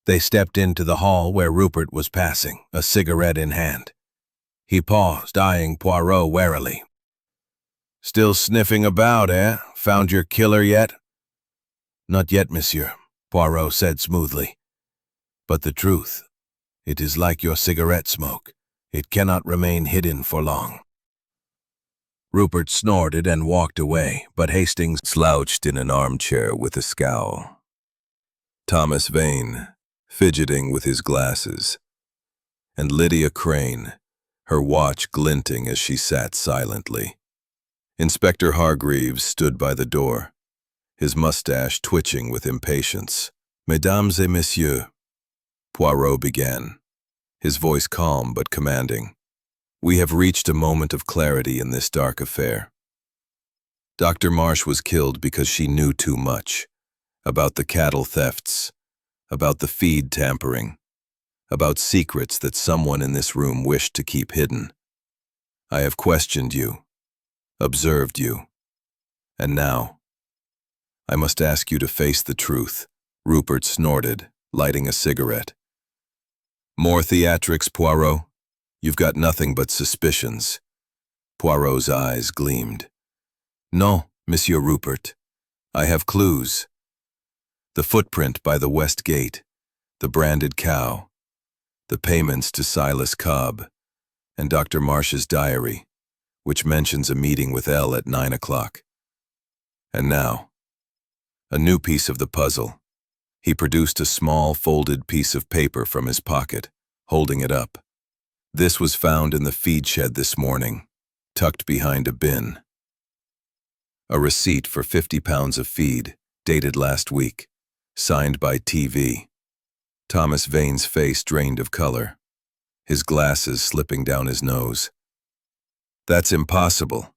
They stepped into the hall where Rupert was passing, a cigarette in hand. He paused, eyeing Poirot warily. "Still sniffing about, eh? Found your killer yet?" "Not yet, monsieur," Poirot said smoothly. "But the truth, it is like your cigarette smoke. It cannot remain hidden for long." Rupert snorted and walked away, but Hastings slouched in an armchair with a scowl. Thomas Vane, fidgeting with his glasses. and Lydia Crane, her watch glinting as she sat silently. Inspector Hargreaves stood by the door, his mustache twitching with impatience. "Mesdames et messieurs," Poirot began, his voice calm but commanding. "We have reached a moment of clarity in this dark affair. Dr. Marsh was killed because she knew too much about the cattle thefts, about the feed tampering, about secrets that someone in this room wished to keep hidden. I have questioned you, observed you, and now I must ask you to face the truth." Rupert snorted, lighting a cigarette. "More theatrics, Poirot? You've got nothing but suspicions." Poirot's eyes gleamed. "Non, Monsieur Rupert. I have clues. The footprint by the west gate, the branded cow, the payments to Silas Cobb, and Dr. Marsh's diary, which mentions a meeting with Elle at 9 o'clock. And now, a new piece of the puzzle." He produced a small, folded piece of paper from his pocket, holding it up. "This was found in the feed shed this morning, tucked behind a bin. A receipt for 50 pounds of feed, dated last week, signed by TV." Thomas Vane's face drained of color, his glasses slipping down his nose. "That's impossible.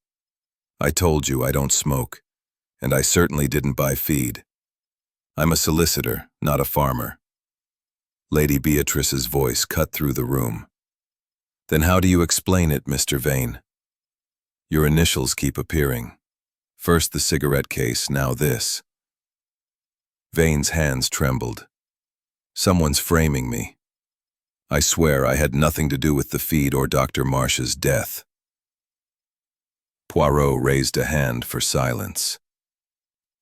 I told you I don't smoke, and I certainly didn't buy feed. I'm a solicitor, not a farmer." Lady Beatrice's voice cut through the room. "Then how do you explain it, Mr. Vane? Your initials keep appearing. First the cigarette case, now this." Vane's hands trembled. "Someone's framing me. I swear I had nothing to do with the feed or Dr. Marsh's death." Poirot raised a hand for silence.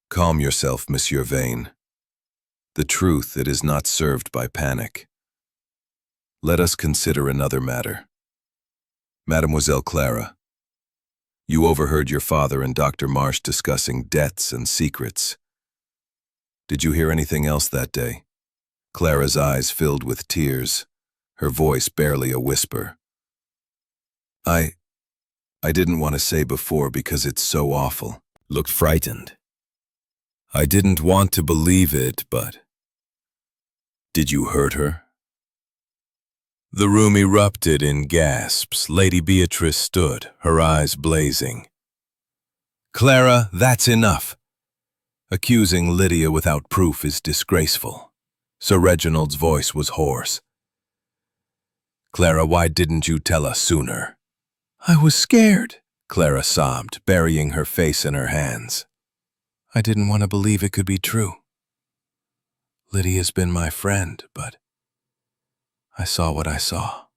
"Calm yourself, Monsieur Vane. The truth, it is not served by panic. Let us consider another matter. Mademoiselle Clara, you overheard your father and Dr. Marsh discussing debts and secrets. Did you hear anything else that day?" Clara's eyes filled with tears, her voice barely a whisper. I didn't want to say before because it's so awful." Looked frightened. "I didn't want to believe it, but... Did you hurt her?" The room erupted in gasps. Lady Beatrice stood, her eyes blazing. "Clara, that's enough. Accusing Lydia without proof is disgraceful." Sir Reginald's voice was hoarse. "Clara, why didn't you tell us sooner?" "I was scared," Clara sobbed, burying her face in her hands. "I didn't want to believe it could be true. Lydia's been my friend, but I saw what I saw."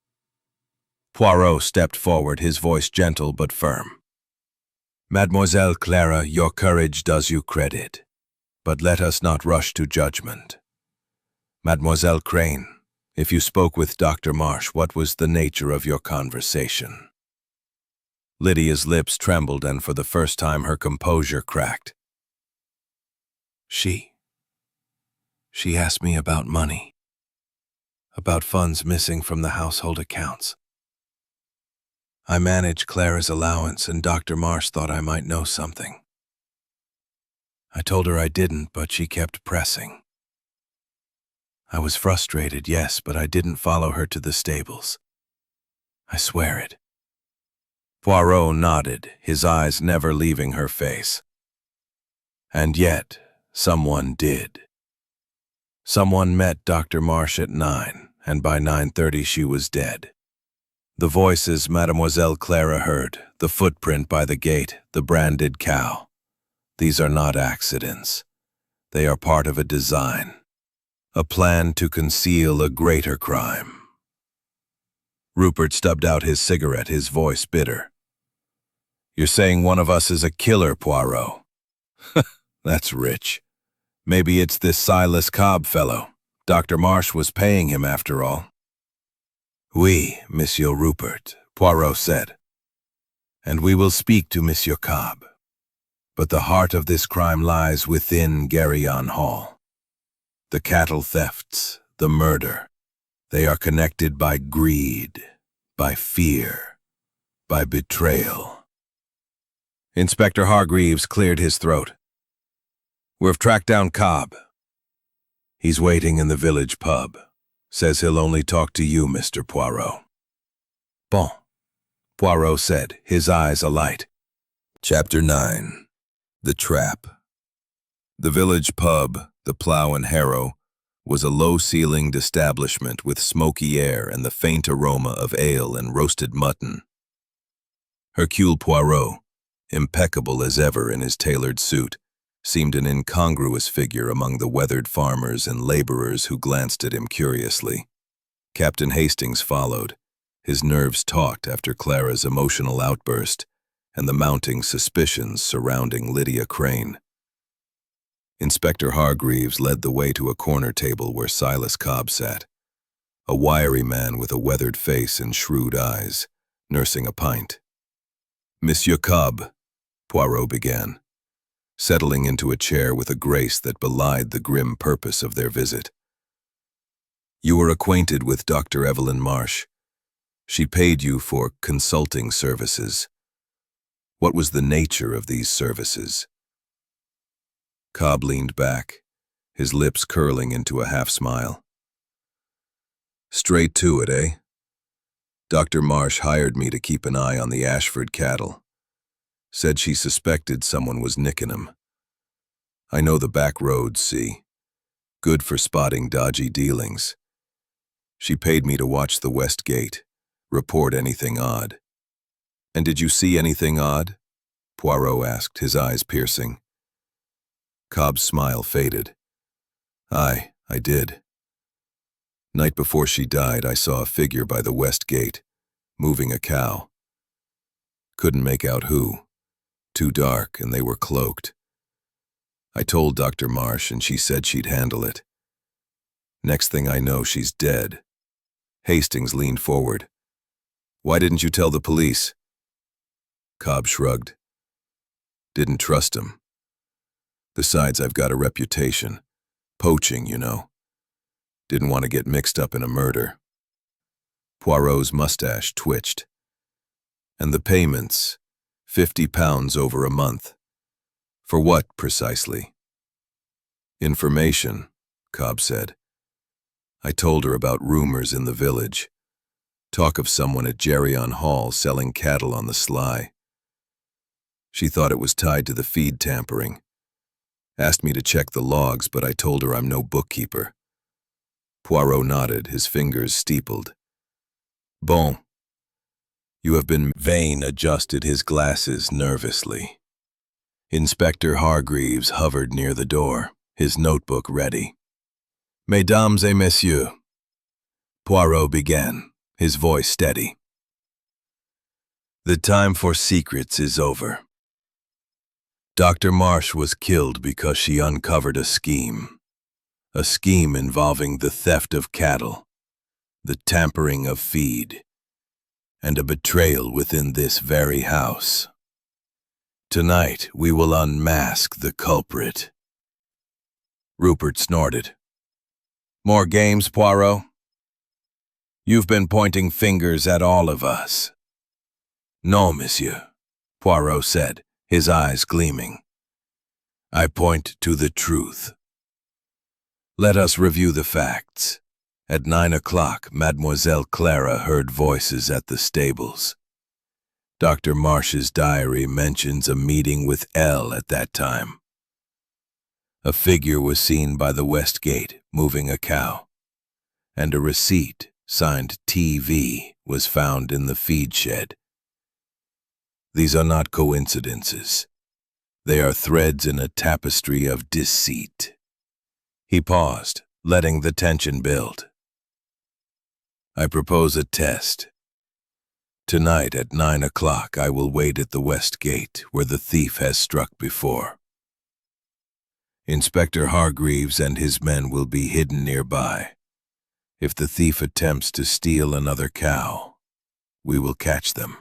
Poirot stepped forward, his voice gentle but firm. "Mademoiselle Clara, your courage does you credit, but let us not rush to judgment. Mademoiselle Crane, if you spoke with Dr. Marsh, what was the nature of your conversation?" Lydia's lips trembled, and for the first time her composure cracked. She asked me about money, about funds missing from the household accounts. I managed Clara's allowance, and Dr. Marsh thought I might know something. I told her I didn't, but she kept pressing. I was frustrated, yes, but I didn't follow her to the stables. I swear it." Poirot nodded, his eyes never leaving her face. "And yet, someone did. Someone met Dr. Marsh at 9, and by 9:30 she was dead. The voices Mademoiselle Clara heard, the footprint by the gate, the branded cow. These are not accidents. They are part of a design, a plan to conceal a greater crime." Rupert stubbed out his cigarette, his voice bitter. "You're saying one of us is a killer, Poirot? That's rich. Maybe it's this Silas Cobb fellow. Dr. Marsh was paying him after all." "Oui, Monsieur Rupert," Poirot said. "And we will speak to Monsieur Cobb. But the heart of this crime lies within Geryon Hall. The cattle thefts, the murder, They are connected by greed, by fear, by betrayal. Inspector Hargreaves cleared his throat. We've tracked down Cobb. He's waiting in the village pub. Says he'll only talk to you, Mr. Poirot. Bon, Poirot said, his eyes alight. Chapter 9. The Trap. The village pub, the Plough and Harrow, was a low-ceilinged establishment with smoky air and the faint aroma of ale and roasted mutton. Hercule Poirot, impeccable as ever in his tailored suit, seemed an incongruous figure among the weathered farmers and laborers who glanced at him curiously. Captain Hastings followed, his nerves taut after Clara's emotional outburst and the mounting suspicions surrounding Lydia Crane. Inspector Hargreaves led the way to a corner table where Silas Cobb sat, a wiry man with a weathered face and shrewd eyes, nursing a pint. Monsieur Cobb, Poirot began, settling into a chair with a grace that belied the grim purpose of their visit. You are acquainted with Dr. Evelyn Marsh. She paid you for consulting services. What was the nature of these services? Cobb leaned back, his lips curling into a half-smile. Straight to it, eh? Dr. Marsh hired me to keep an eye on the Ashford cattle. Said she suspected someone was nicking 'em. I know the back roads, see? Good for spotting dodgy dealings. She paid me to watch the West Gate, report anything odd. And did you see anything odd? Poirot asked, his eyes piercing. Cobb's smile faded. Aye, I did. Night before she died, I saw a figure by the West Gate, moving a cow. Couldn't make out who. Too dark, and they were cloaked. I told Dr. Marsh, and she said she'd handle it. Next thing I know, she's dead. Hastings leaned forward. Why didn't you tell the police? Cobb shrugged. Didn't trust him. Besides, I've got a reputation. Poaching, you know. Didn't want to get mixed up in a murder. Poirot's mustache twitched. And the payments, £50 over a month. For what, precisely? Information, Cobb said. I told her about rumors in the village. Talk of someone at Geryon Hall selling cattle on the sly. She thought it was tied to the feed tampering. Asked me to check the logs, but I told her I'm no bookkeeper. Poirot nodded, his fingers steepled. Bon. You have been Vane adjusted his glasses nervously. Inspector Hargreaves hovered near the door, his notebook ready. Mesdames et messieurs, Poirot began, his voice steady. The time for secrets is over. Dr. Marsh was killed because she uncovered a scheme involving the theft of cattle, the tampering of feed, and a betrayal within this very house. Tonight, we will unmask the culprit. Rupert snorted. More games, Poirot? You've been pointing fingers at all of us. No, monsieur, Poirot said, his eyes gleaming. I point to the truth. Let us review the facts. At 9 o'clock, Mademoiselle Clara heard voices at the stables. Dr. Marsh's diary mentions a meeting with L at that time. A figure was seen by the West Gate moving a cow, and a receipt signed TV was found in the feed shed. These are not coincidences. They are threads in a tapestry of deceit. He paused, letting the tension build. I propose a test. Tonight at 9 o'clock, I will wait at the West Gate, where the thief has struck before. Inspector Hargreaves and his men will be hidden nearby. If the thief attempts to steal another cow, we will catch them.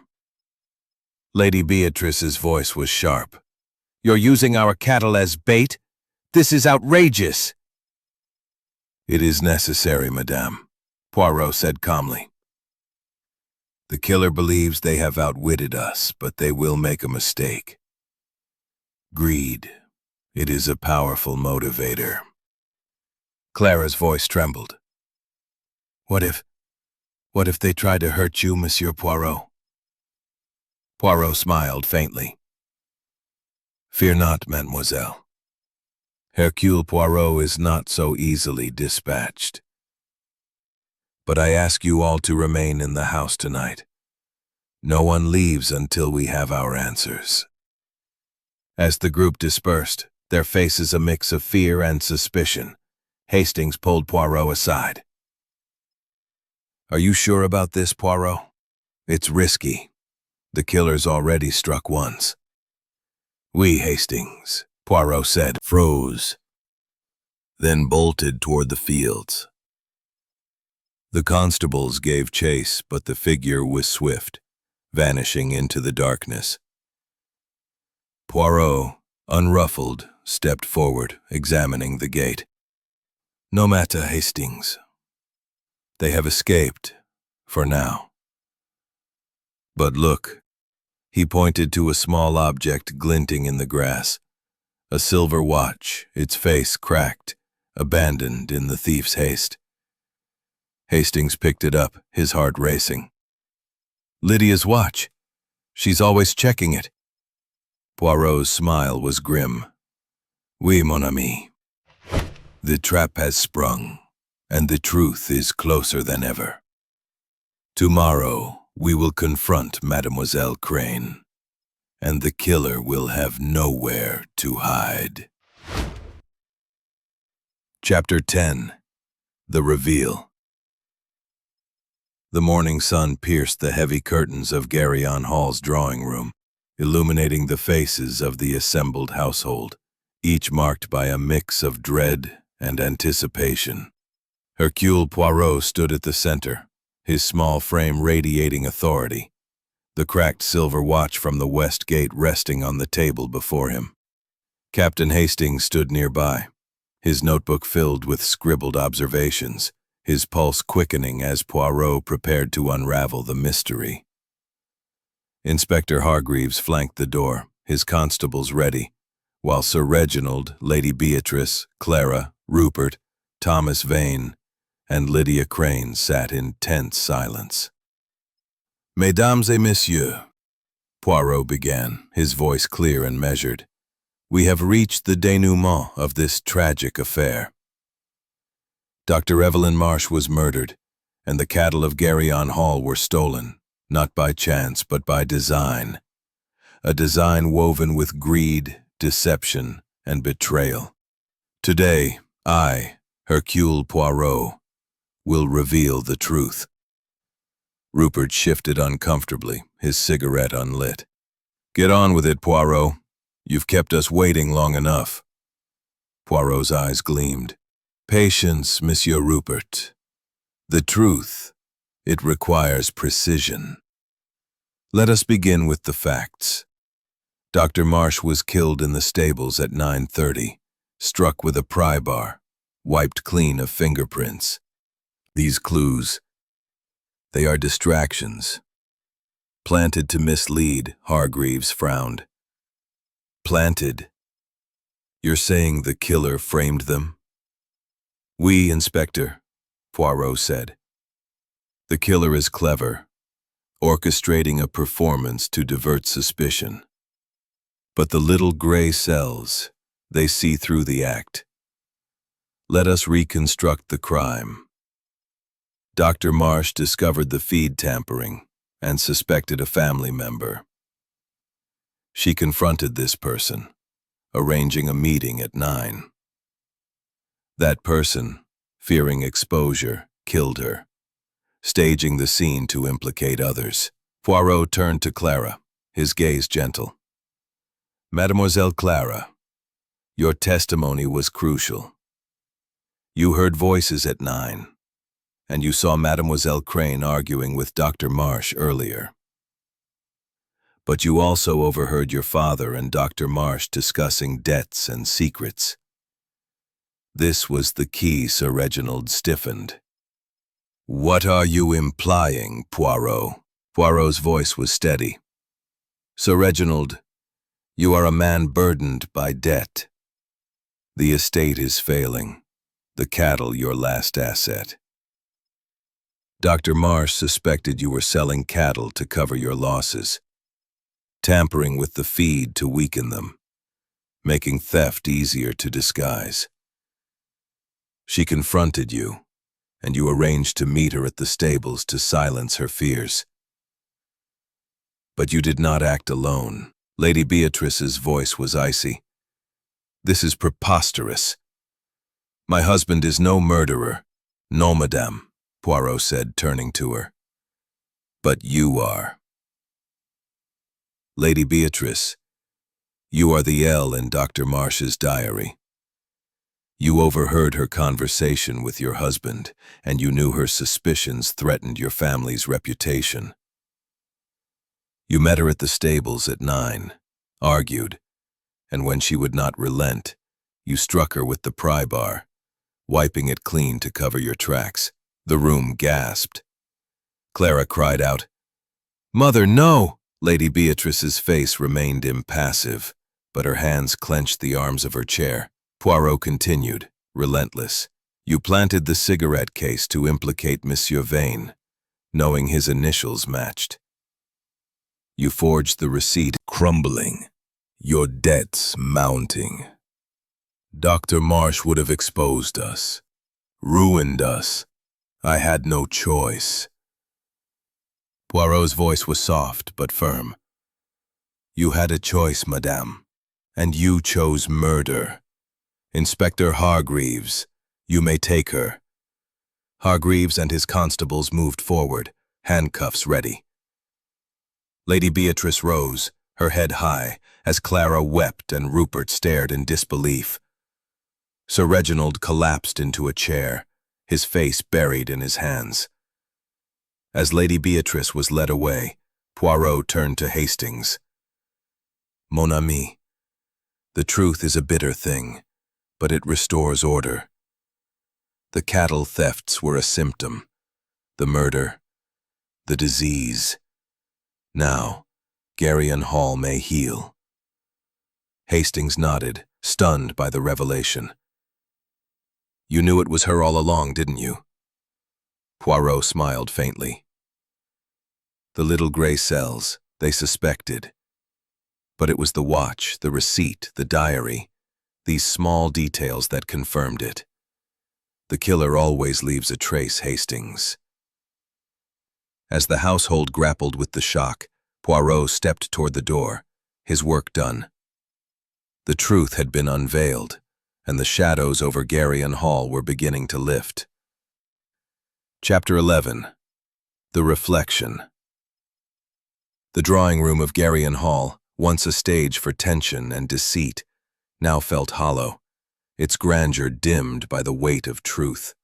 Lady Beatrice's voice was sharp. You're using our cattle as bait? This is outrageous. It is necessary, madame, Poirot said calmly. The killer believes they have outwitted us, but they will make a mistake. Greed. It is a powerful motivator. Clara's voice trembled. What if they try to hurt you, Monsieur Poirot? Poirot smiled faintly. Fear not, mademoiselle. Hercule Poirot is not so easily dispatched. But I ask you all to remain in the house tonight. No one leaves until we have our answers. As the group dispersed, their faces a mix of fear and suspicion, Hastings pulled Poirot aside. Are you sure about this, Poirot? It's risky. The killer's already struck once. Oui, Hastings, Poirot said, froze, then bolted toward the fields. The constables gave chase, but the figure was swift, vanishing into the darkness. Poirot, unruffled, stepped forward, examining the gate. No matter, Hastings. They have escaped, for now. But look, he pointed to a small object glinting in the grass. A silver watch, its face cracked, abandoned in the thief's haste. Hastings picked it up, his heart racing. Lydia's watch. She's always checking it. Poirot's smile was grim. Oui, mon ami. The trap has sprung, and the truth is closer than ever. Tomorrow, we will confront Mademoiselle Crane, and the killer will have nowhere to hide. Chapter 10. The Reveal. The morning sun pierced the heavy curtains of Garyon Hall's drawing room, illuminating the faces of the assembled household, each marked by a mix of dread and anticipation. Hercule Poirot stood at the center, his small frame radiating authority, the cracked silver watch from the west gate resting on the table before him. Captain Hastings stood nearby, his notebook filled with scribbled observations, his pulse quickening as Poirot prepared to unravel the mystery. Inspector Hargreaves flanked the door, his constables ready, while Sir Reginald, Lady Beatrice, Clara, Rupert, Thomas Vane, and Lydia Crane sat in tense silence. Mesdames et messieurs, Poirot began, his voice clear and measured, we have reached the denouement of this tragic affair. Dr. Evelyn Marsh was murdered, and the cattle of Garyon Hall were stolen, not by chance but by design. A design woven with greed, deception, and betrayal. Today, I, Hercule Poirot, will reveal the truth. Rupert shifted uncomfortably, his cigarette unlit. Get on with it, Poirot. You've kept us waiting long enough. Poirot's eyes gleamed. Patience, Monsieur Rupert. The truth, it requires precision. Let us begin with the facts. Dr. Marsh was killed in the stables at 9:30, struck with a pry bar, wiped clean of fingerprints. These clues, they are distractions. Planted to mislead, Hargreaves frowned. Planted? You're saying the killer framed them? Oui, Inspector, Poirot said. The killer is clever, orchestrating a performance to divert suspicion. But the little gray cells, they see through the act. Let us reconstruct the crime. Dr. Marsh discovered the feed tampering and suspected a family member. She confronted this person, arranging a meeting at 9. That person, fearing exposure, killed her, staging the scene to implicate others. Poirot turned to Clara, his gaze gentle. Mademoiselle Clara, your testimony was crucial. You heard voices at 9, and you saw Mademoiselle Crane arguing with Dr. Marsh earlier. But you also overheard your father and Dr. Marsh discussing debts and secrets. This was the key. Sir Reginald stiffened. What are you implying, Poirot? Poirot's voice was steady. Sir Reginald, you are a man burdened by debt. The estate is failing, the cattle your last asset. Dr. Marsh suspected you were selling cattle to cover your losses, tampering with the feed to weaken them, making theft easier to disguise. She confronted you, and you arranged to meet her at the stables to silence her fears. But you did not act alone. Lady Beatrice's voice was icy. This is preposterous. My husband is no murderer. No, madame, Poirot said, turning to her. But you are. Lady Beatrice, you are the L in Dr. Marsh's diary. You overheard her conversation with your husband, and you knew her suspicions threatened your family's reputation. You met her at the stables at 9, argued, and when she would not relent, you struck her with the pry bar, wiping it clean to cover your tracks. The room gasped. Clara cried out, "Mother, no!" Lady Beatrice's face remained impassive, but her hands clenched the arms of her chair. Poirot continued, relentless. You planted the cigarette case to implicate Monsieur Vane, knowing his initials matched. You forged the receipt, crumbling, your debts mounting. Dr. Marsh would have exposed us, ruined us. I had no choice. Poirot's voice was soft but firm. You had a choice, madame, and you chose murder. Inspector Hargreaves, you may take her. Hargreaves and his constables moved forward, handcuffs ready. Lady Beatrice rose, her head high, as Clara wept and Rupert stared in disbelief. Sir Reginald collapsed into a chair, his face buried in his hands. As Lady Beatrice was led away, Poirot turned to Hastings. Mon ami, the truth is a bitter thing, but it restores order. The cattle thefts were a symptom, the murder, the disease. Now, Geryon Hall may heal. Hastings nodded, stunned by the revelation. You knew it was her all along, didn't you? Poirot smiled faintly. The little gray cells, they suspected. But it was the watch, the receipt, the diary, these small details that confirmed it. The killer always leaves a trace, Hastings. As the household grappled with the shock, Poirot stepped toward the door, his work done. The truth had been unveiled, and the shadows over Geryon Hall were beginning to lift. Chapter 11. The Reflection. The drawing room of Geryon Hall, once a stage for tension and deceit, now felt hollow, its grandeur dimmed by the weight of truth.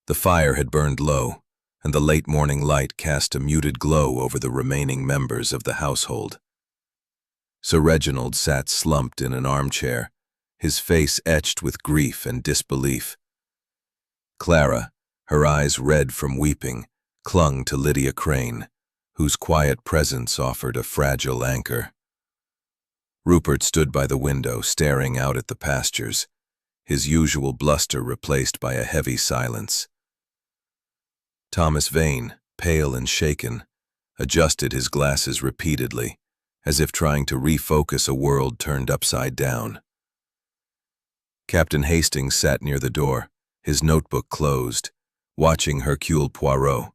The fire had burned low, and the late morning light cast a muted glow over the remaining members of the household. Sir Reginald sat slumped in an armchair, his face etched with grief and disbelief. Clara, her eyes red from weeping, clung to Lydia Crane, whose quiet presence offered a fragile anchor. Rupert stood by the window, staring out at the pastures, his usual bluster replaced by a heavy silence. Thomas Vane, pale and shaken, adjusted his glasses repeatedly, as if trying to refocus a world turned upside down. Captain Hastings sat near the door, his notebook closed, watching Hercule Poirot,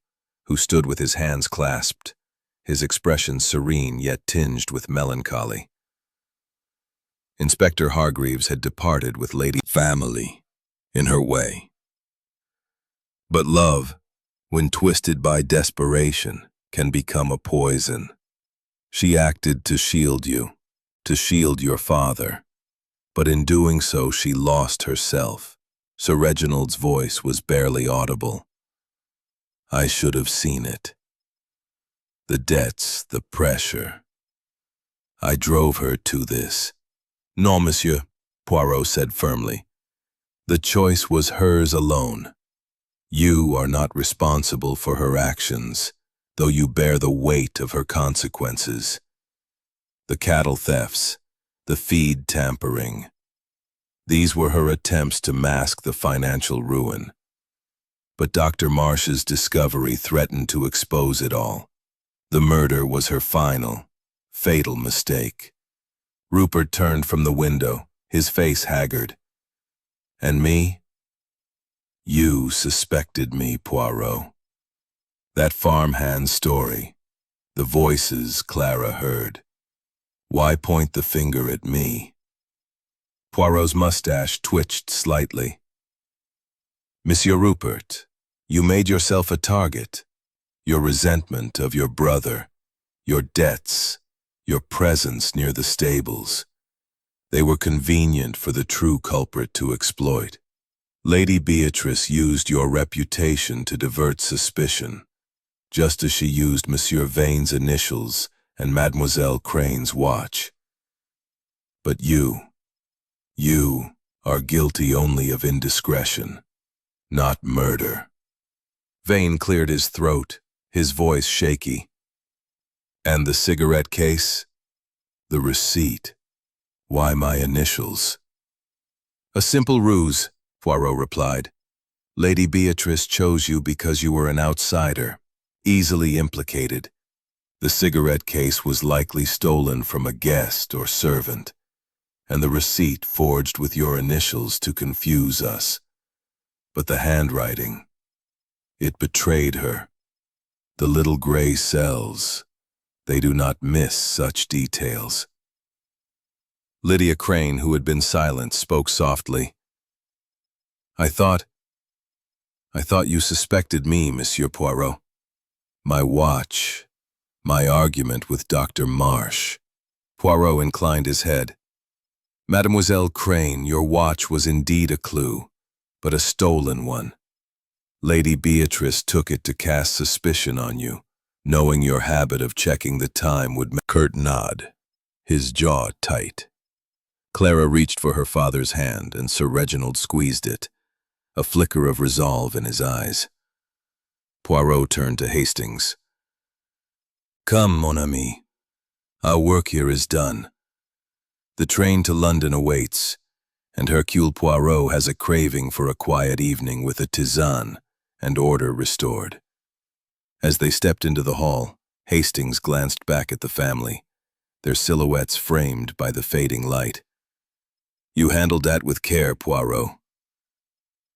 who stood with his hands clasped, his expression serene yet tinged with melancholy. Inspector Hargreaves had departed with Lady Family, in her way. But love, when twisted by desperation, can become a poison. She acted to shield you, to shield your father, but in doing so she lost herself. Sir Reginald's voice was barely audible. I should have seen it. The debts, the pressure. I drove her to this. Non, monsieur, Poirot said firmly. The choice was hers alone. You are not responsible for her actions, though you bear the weight of her consequences. The cattle thefts, the feed tampering. These were her attempts to mask the financial ruin. But Dr. Marsh's discovery threatened to expose it all. The murder was her final, fatal mistake. Rupert turned from the window, his face haggard. And me? You suspected me, Poirot. That farmhand story, the voices Clara heard. Why point the finger at me? Poirot's mustache twitched slightly. Monsieur Rupert, you made yourself a target. Your resentment of your brother, your debts, your presence near the stables. They were convenient for the true culprit to exploit. Lady Beatrice used your reputation to divert suspicion, just as she used Monsieur Vane's initials and Mademoiselle Crane's watch. But you are guilty only of indiscretion, not murder. Vane cleared his throat, his voice shaky. And the cigarette case? The receipt. Why my initials? A simple ruse, Poirot replied. Lady Beatrice chose you because you were an outsider, easily implicated. The cigarette case was likely stolen from a guest or servant, and the receipt forged with your initials to confuse us. But the handwriting, it betrayed her. The little gray cells, they do not miss such details. Lydia Crane, who had been silent, spoke softly. I thought you suspected me, Monsieur Poirot. My watch, my argument with Dr. Marsh. Poirot inclined his head. Mademoiselle Crane, your watch was indeed a clue, but a stolen one. Lady Beatrice took it to cast suspicion on you, knowing your habit of checking the time would make Kurt nod, his jaw tight. Clara reached for her father's hand, and Sir Reginald squeezed it, a flicker of resolve in his eyes. Poirot turned to Hastings. Come, mon ami. Our work here is done. The train to London awaits, and Hercule Poirot has a craving for a quiet evening with a tisane and order restored. As they stepped into the hall, Hastings glanced back at the family, their silhouettes framed by the fading light. You handled that with care, Poirot.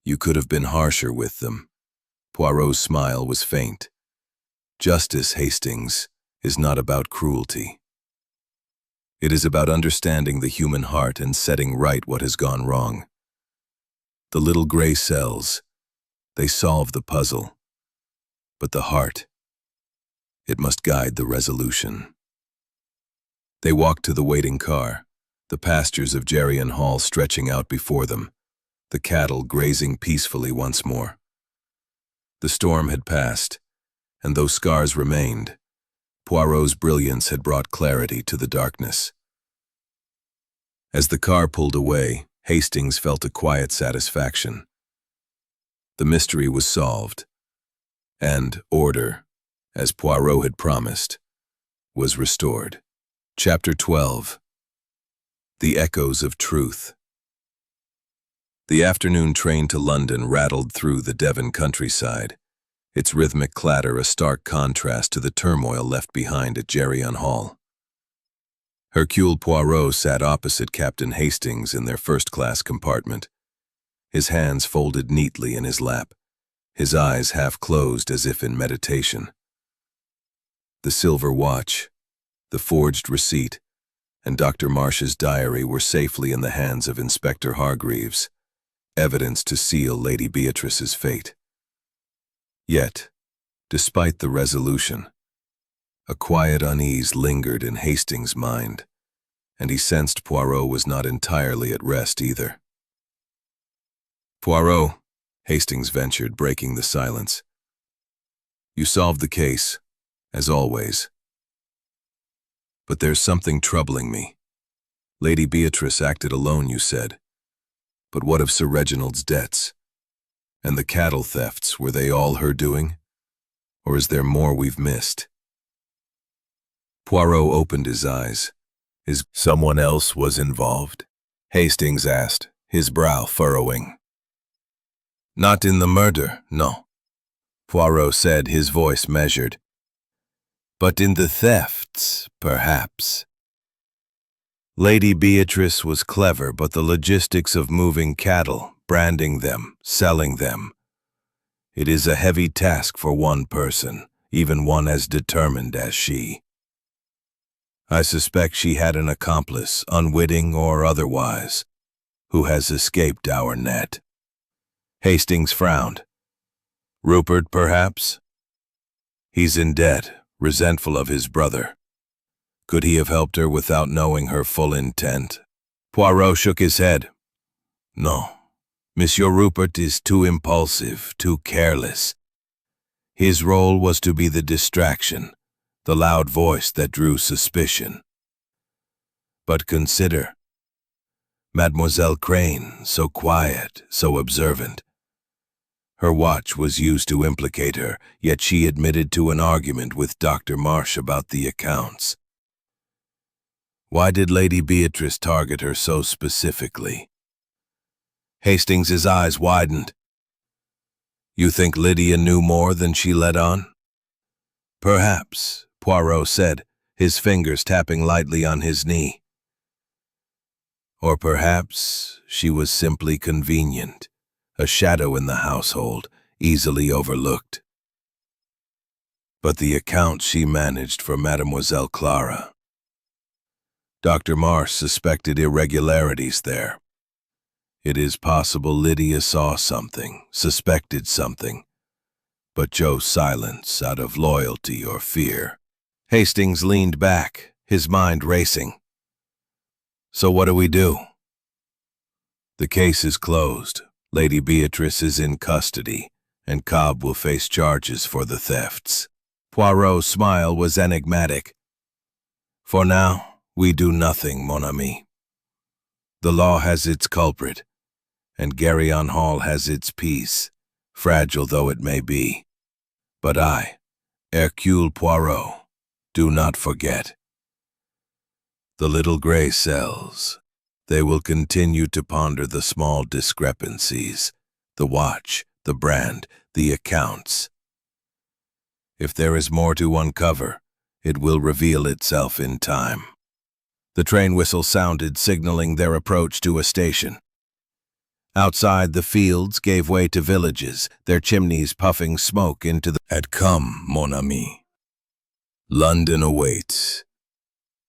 You could have been harsher with them. Poirot's smile was faint. Justice, Hastings, is not about cruelty. It is about understanding the human heart and setting right what has gone wrong. The little gray cells, they solve the puzzle. But the heart, it must guide the resolution. They walked to the waiting car, the pastures of Geryon Hall stretching out before them, the cattle grazing peacefully once more. The storm had passed, and though scars remained, Poirot's brilliance had brought clarity to the darkness. As the car pulled away, Hastings felt a quiet satisfaction. The mystery was solved, and order, as Poirot had promised, was restored. Chapter 12. The Echoes of Truth. The afternoon train to London rattled through the Devon countryside, its rhythmic clatter a stark contrast to the turmoil left behind at Geryon Hall. Hercule Poirot sat opposite Captain Hastings in their first-class compartment, his hands folded neatly in his lap, his eyes half closed as if in meditation. The silver watch, the forged receipt, and Dr. Marsh's diary were safely in the hands of Inspector Hargreaves, evidence to seal Lady Beatrice's fate. Yet, despite the resolution, a quiet unease lingered in Hastings' mind, and he sensed Poirot was not entirely at rest either. Poirot, Hastings ventured, breaking the silence. You solved the case, as always. But there's something troubling me. Lady Beatrice acted alone, you said. But what of Sir Reginald's debts? And the cattle thefts, were they all her doing? Or is there more we've missed? Poirot opened his eyes. Is someone else was involved? Hastings asked, his brow furrowing. Not in the murder, no, Poirot said, his voice measured. But in the thefts, perhaps. Lady Beatrice was clever, but the logistics of moving cattle, branding them, selling them. It is a heavy task for one person, even one as determined as she. I suspect she had an accomplice, unwitting or otherwise, who has escaped our net. Hastings frowned. Rupert, perhaps? He's in debt, resentful of his brother. Could he have helped her without knowing her full intent? Poirot shook his head. No, Monsieur Rupert is too impulsive, too careless. His role was to be the distraction, the loud voice that drew suspicion. But consider, Mademoiselle Crane, so quiet, so observant. Her watch was used to implicate her, yet she admitted to an argument with Dr. Marsh about the accounts. Why did Lady Beatrice target her so specifically? Hastings's eyes widened. You think Lydia knew more than she let on? Perhaps, Poirot said, his fingers tapping lightly on his knee. Or perhaps she was simply convenient, a shadow in the household, easily overlooked. But the accounts she managed for Mademoiselle Clara. Dr. Marsh suspected irregularities there. It is possible Lydia saw something, suspected something, but chose silence out of loyalty or fear. Hastings leaned back, his mind racing. So what do we do? The case is closed. Lady Beatrice is in custody, and Cobb will face charges for the thefts. Poirot's smile was enigmatic. For now, we do nothing, mon ami. The law has its culprit, and Geryon Hall has its peace, fragile though it may be. But I, Hercule Poirot, do not forget. The little gray cells, they will continue to ponder the small discrepancies, the watch, the brand, the accounts. If there is more to uncover, it will reveal itself in time. The train whistle sounded, signaling their approach to a station. Outside, the fields gave way to villages, their chimneys puffing smoke into the... Had come, mon ami. London awaits,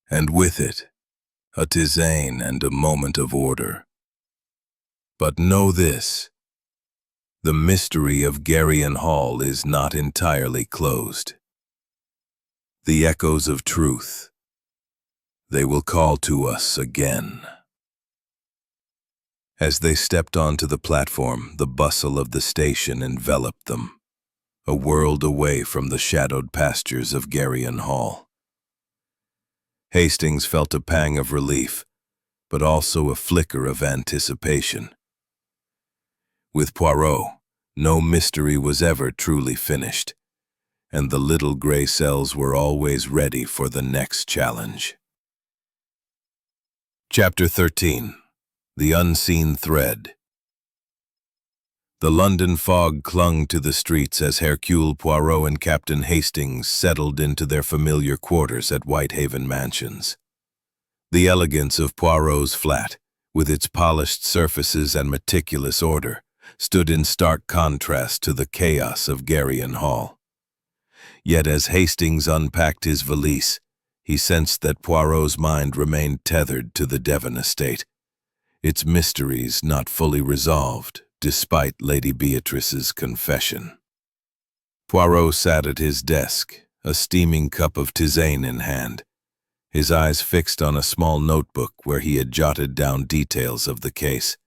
and with it, a tisane and a moment of order. But know this, the mystery of Geryon Hall is not entirely closed. The echoes of truth, they will call to us again. As they stepped onto the platform, the bustle of the station enveloped them, a world away from the shadowed pastures of Geryon Hall. Hastings felt a pang of relief, but also a flicker of anticipation. With Poirot, no mystery was ever truly finished, and the little gray cells were always ready for the next challenge. Chapter 13. The Unseen Thread. The London fog clung to the streets as Hercule Poirot and Captain Hastings settled into their familiar quarters at Whitehaven Mansions. The elegance of Poirot's flat, with its polished surfaces and meticulous order, stood in stark contrast to the chaos of Geryon Hall. Yet as Hastings unpacked his valise, he sensed that Poirot's mind remained tethered to the Devon estate, its mysteries not fully resolved, despite Lady Beatrice's confession. Poirot sat at his desk, a steaming cup of tisane in hand, his eyes fixed on a small notebook where he had jotted down details of the case.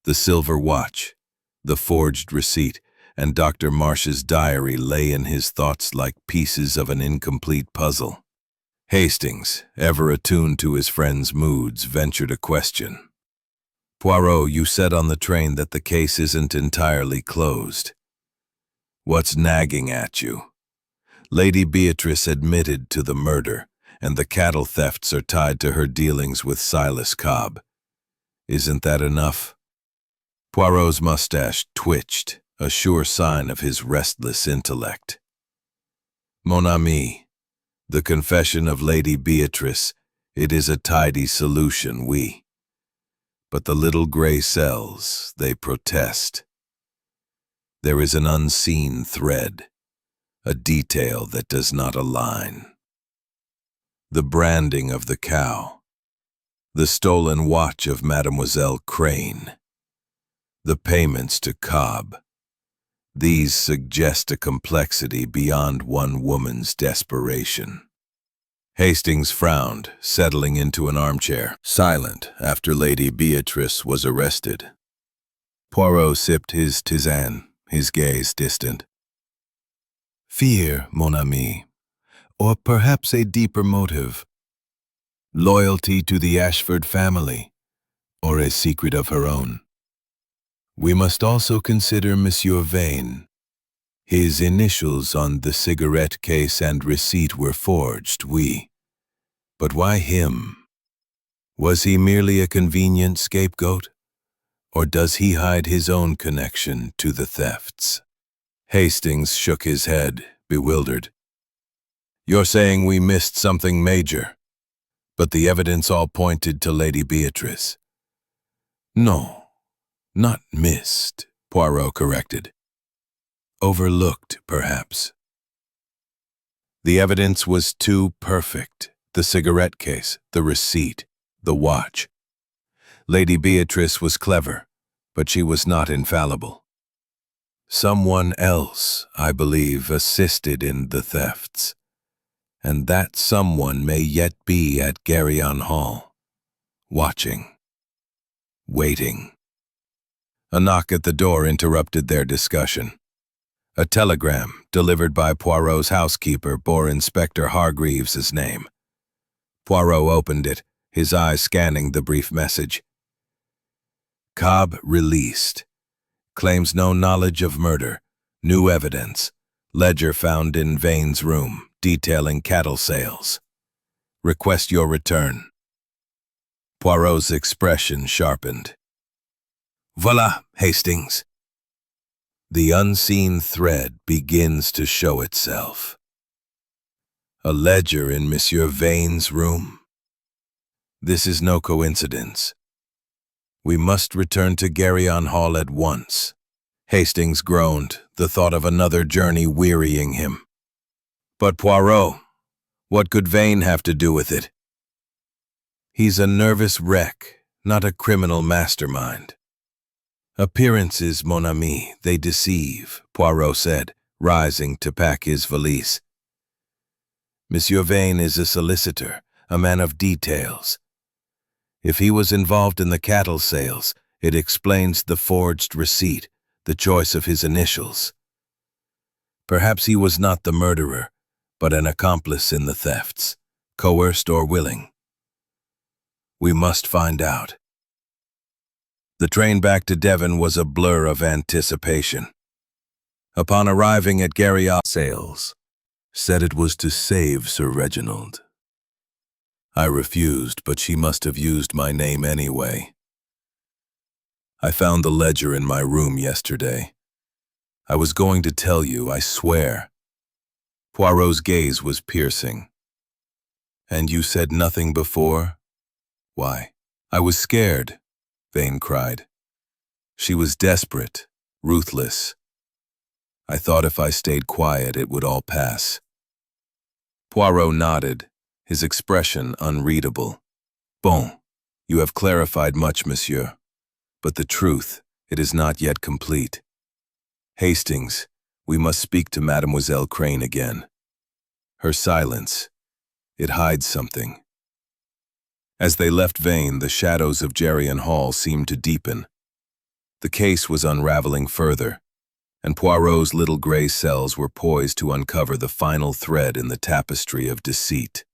The silver watch, the forged receipt, and Dr. Marsh's diary lay in his thoughts like pieces of an incomplete puzzle. Hastings, ever attuned to his friend's moods, ventured a question. Poirot, you said on the train that the case isn't entirely closed. What's nagging at you? Lady Beatrice admitted to the murder, and the cattle thefts are tied to her dealings with Silas Cobb. Isn't that enough? Poirot's mustache twitched, a sure sign of his restless intellect. Mon ami, the confession of Lady Beatrice, it is a tidy solution, oui. But the little gray cells, they protest. There is an unseen thread, a detail that does not align. The branding of the cow, the stolen watch of Mademoiselle Crane, the payments to Cobb. These suggest a complexity beyond one woman's desperation. Hastings frowned, settling into an armchair, silent after Lady Beatrice was arrested. Poirot sipped his tisane, his gaze distant. Fear, mon ami, or perhaps a deeper motive. Loyalty to the Ashford family, or a secret of her own. We must also consider Monsieur Vane. His initials on the cigarette case and receipt were forged, oui. But why him? Was he merely a convenient scapegoat? Or does he hide his own connection to the thefts? Hastings shook his head, bewildered. You're saying we missed something major, but the evidence all pointed to Lady Beatrice. No, not missed, Poirot corrected. Overlooked, perhaps. The evidence was too perfect. The cigarette case, the receipt, the watch. Lady Beatrice was clever, but she was not infallible. Someone else, I believe, assisted in the thefts, and that someone may yet be at Geryon Hall, watching, waiting. A knock at the door interrupted their discussion. A telegram, delivered by Poirot's housekeeper, bore Inspector Hargreaves's name. Poirot opened it, his eyes scanning the brief message. Cobb released. Claims no knowledge of murder. New evidence. Ledger found in Vane's room, detailing cattle sales. Request your return. Poirot's expression sharpened. Voila, Hastings. The unseen thread begins to show itself. A ledger in Monsieur Vane's room. This is no coincidence. We must return to Geryon Hall at once. Hastings groaned, the thought of another journey wearying him. But Poirot, what could Vane have to do with it? He's a nervous wreck, not a criminal mastermind. Appearances, mon ami, they deceive, Poirot said, rising to pack his valise. Monsieur Vane is a solicitor, a man of details. If he was involved in the cattle sales, it explains the forged receipt, the choice of his initials. Perhaps he was not the murderer, but an accomplice in the thefts, coerced or willing. We must find out. The train back to Devon was a blur of anticipation. Upon arriving at Geryon Sales, said it was to save Sir Reginald. I refused, but she must have used my name anyway. I found the ledger in my room yesterday. I was going to tell you, I swear. Poirot's gaze was piercing. And you said nothing before? Why, I was scared, Vane cried. She was desperate, ruthless. I thought if I stayed quiet, it would all pass. Poirot nodded, his expression unreadable. Bon, you have clarified much, monsieur. But the truth, it is not yet complete. Hastings, we must speak to Mademoiselle Crane again. Her silence, it hides something. As they left Vane, the shadows of Geryon Hall seemed to deepen. The case was unraveling further, and Poirot's little gray cells were poised to uncover the final thread in the tapestry of deceit.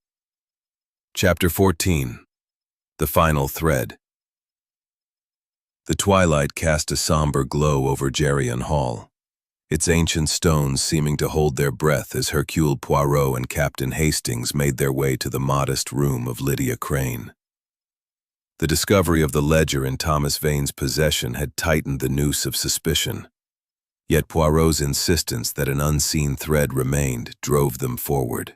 Chapter 14. The Final Thread. The twilight cast a somber glow over Geryon Hall, its ancient stones seeming to hold their breath as Hercule Poirot and Captain Hastings made their way to the modest room of Lydia Crane. The discovery of the ledger in Thomas Vane's possession had tightened the noose of suspicion, yet Poirot's insistence that an unseen thread remained drove them forward.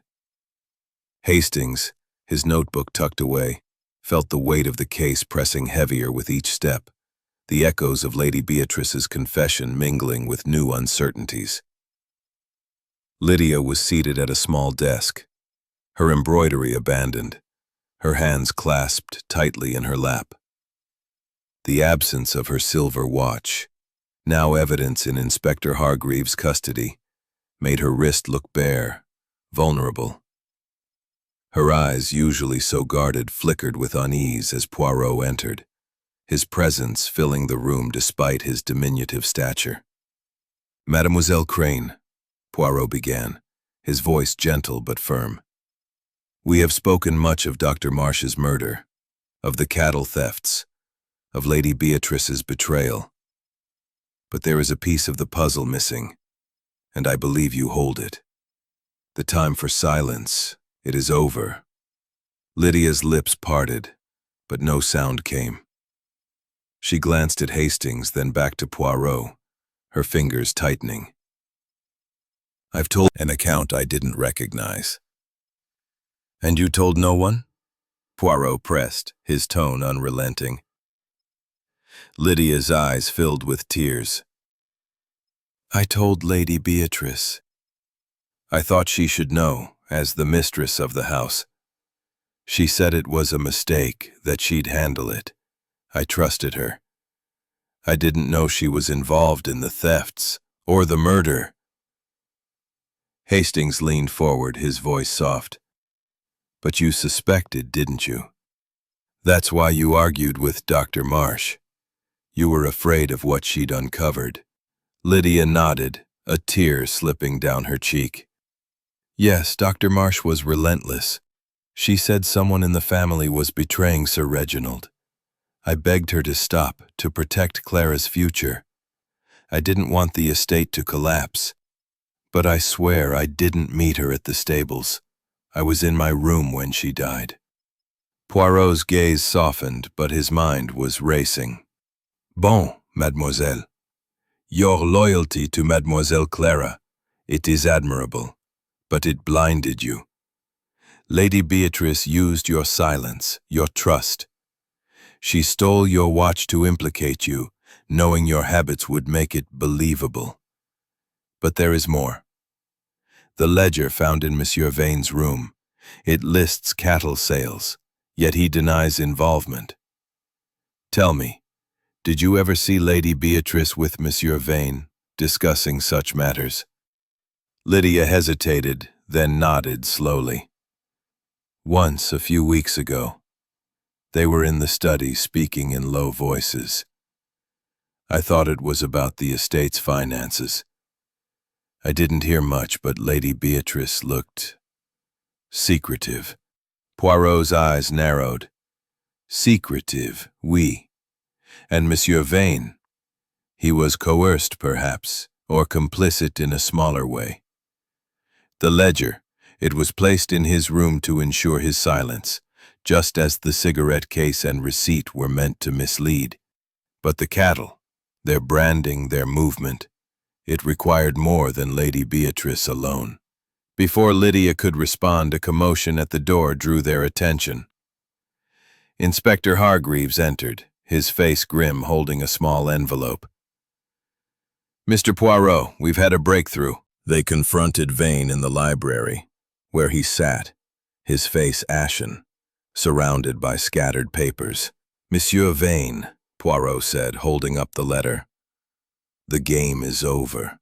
Hastings, his notebook tucked away, felt the weight of the case pressing heavier with each step, the echoes of Lady Beatrice's confession mingling with new uncertainties. Lydia was seated at a small desk, her embroidery abandoned, her hands clasped tightly in her lap. The absence of her silver watch, now evidence in Inspector Hargreaves' custody, made her wrist look bare, vulnerable. Her eyes, usually so guarded, flickered with unease as Poirot entered, his presence filling the room despite his diminutive stature. "Mademoiselle Crane," Poirot began, his voice gentle but firm. "We have spoken much of Dr. Marsh's murder, of the cattle thefts, of Lady Beatrice's betrayal. But there is a piece of the puzzle missing, and I believe you hold it. The time for silence, it is over." Lydia's lips parted, but no sound came. She glanced at Hastings, then back to Poirot, her fingers tightening. "I've told an account I didn't recognize." "And you told no one?" Poirot pressed, his tone unrelenting. Lydia's eyes filled with tears. "I told Lady Beatrice. I thought she should know, as the mistress of the house. She said it was a mistake, that she'd handle it. I trusted her. I didn't know she was involved in the thefts, or the murder." Hastings leaned forward, his voice soft. "But you suspected, didn't you? That's why you argued with Dr. Marsh. You were afraid of what she'd uncovered." Lydia nodded, a tear slipping down her cheek. "Yes, Dr. Marsh was relentless. She said someone in the family was betraying Sir Reginald. I begged her to stop, to protect Clara's future. I didn't want the estate to collapse. But I swear I didn't meet her at the stables. I was in my room when she died." Poirot's gaze softened, but his mind was racing. "Bon, mademoiselle. Your loyalty to Mademoiselle Clara, it is admirable, but it blinded you. Lady Beatrice used your silence, your trust. She stole your watch to implicate you, knowing your habits would make it believable. But there is more. The ledger found in Monsieur Vane's room, it lists cattle sales, yet he denies involvement. Tell me, did you ever see Lady Beatrice with Monsieur Vane, discussing such matters?" Lydia hesitated, then nodded slowly. "Once, a few weeks ago. They were in the study speaking in low voices. I thought it was about the estate's finances. I didn't hear much, but Lady Beatrice looked secretive." Poirot's eyes narrowed. "Secretive, oui. And Monsieur Vane? He was coerced, perhaps, or complicit in a smaller way. The ledger, it was placed in his room to ensure his silence, just as the cigarette case and receipt were meant to mislead. But the cattle, their branding, their movement, it required more than Lady Beatrice alone." Before Lydia could respond, a commotion at the door drew their attention. Inspector Hargreaves entered, his face grim, holding a small envelope. "Mr. Poirot, we've had a breakthrough." They confronted Vane in the library, where he sat, his face ashen, surrounded by scattered papers. "Monsieur Vane," Poirot said, holding up the letter. "The game is over.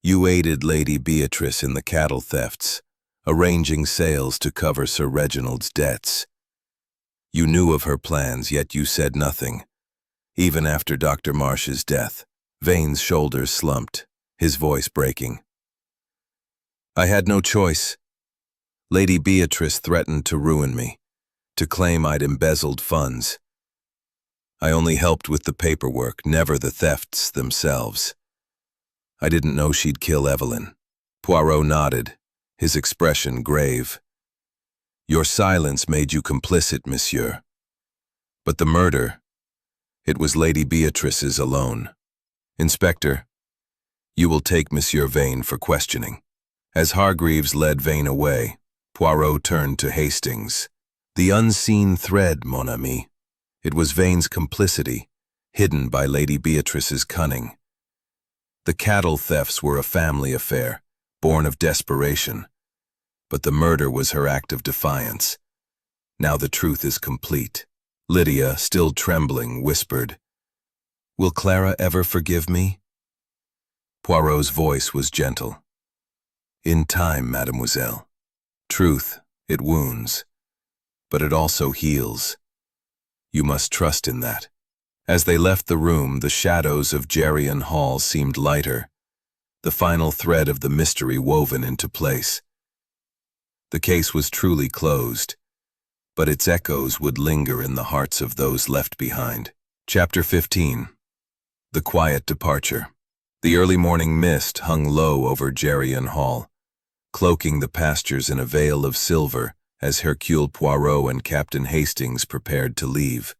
You aided Lady Beatrice in the cattle thefts, arranging sales to cover Sir Reginald's debts. You knew of her plans, yet you said nothing, even after Dr. Marsh's death." Vane's shoulders slumped, his voice breaking. "I had no choice. Lady Beatrice threatened to ruin me, to claim I'd embezzled funds. I only helped with the paperwork, never the thefts themselves. I didn't know she'd kill Evelyn. Poirot nodded, his expression grave. Your silence made you complicit, monsieur. But the murder, it was Lady Beatrice's alone. Inspector, you will take Monsieur Vane for questioning. As Hargreaves led Vane away, Poirot turned to Hastings. The unseen thread, mon ami. It was Vane's complicity, hidden by Lady Beatrice's cunning. The cattle thefts were a family affair, born of desperation. But the murder was her act of defiance. Now the truth is complete. Lydia, still trembling, whispered, "Will Clara ever forgive me?" Poirot's voice was gentle. "In time, mademoiselle. Truth, it wounds, but it also heals. You must trust in that." As they left the room, the shadows of Geryon Hall seemed lighter, the final thread of the mystery woven into place. The case was truly closed, but its echoes would linger in the hearts of those left behind. Chapter 15. The Quiet Departure. The early morning mist hung low over Geryon Hall, cloaking the pastures in a veil of silver as Hercule Poirot and Captain Hastings prepared to leave.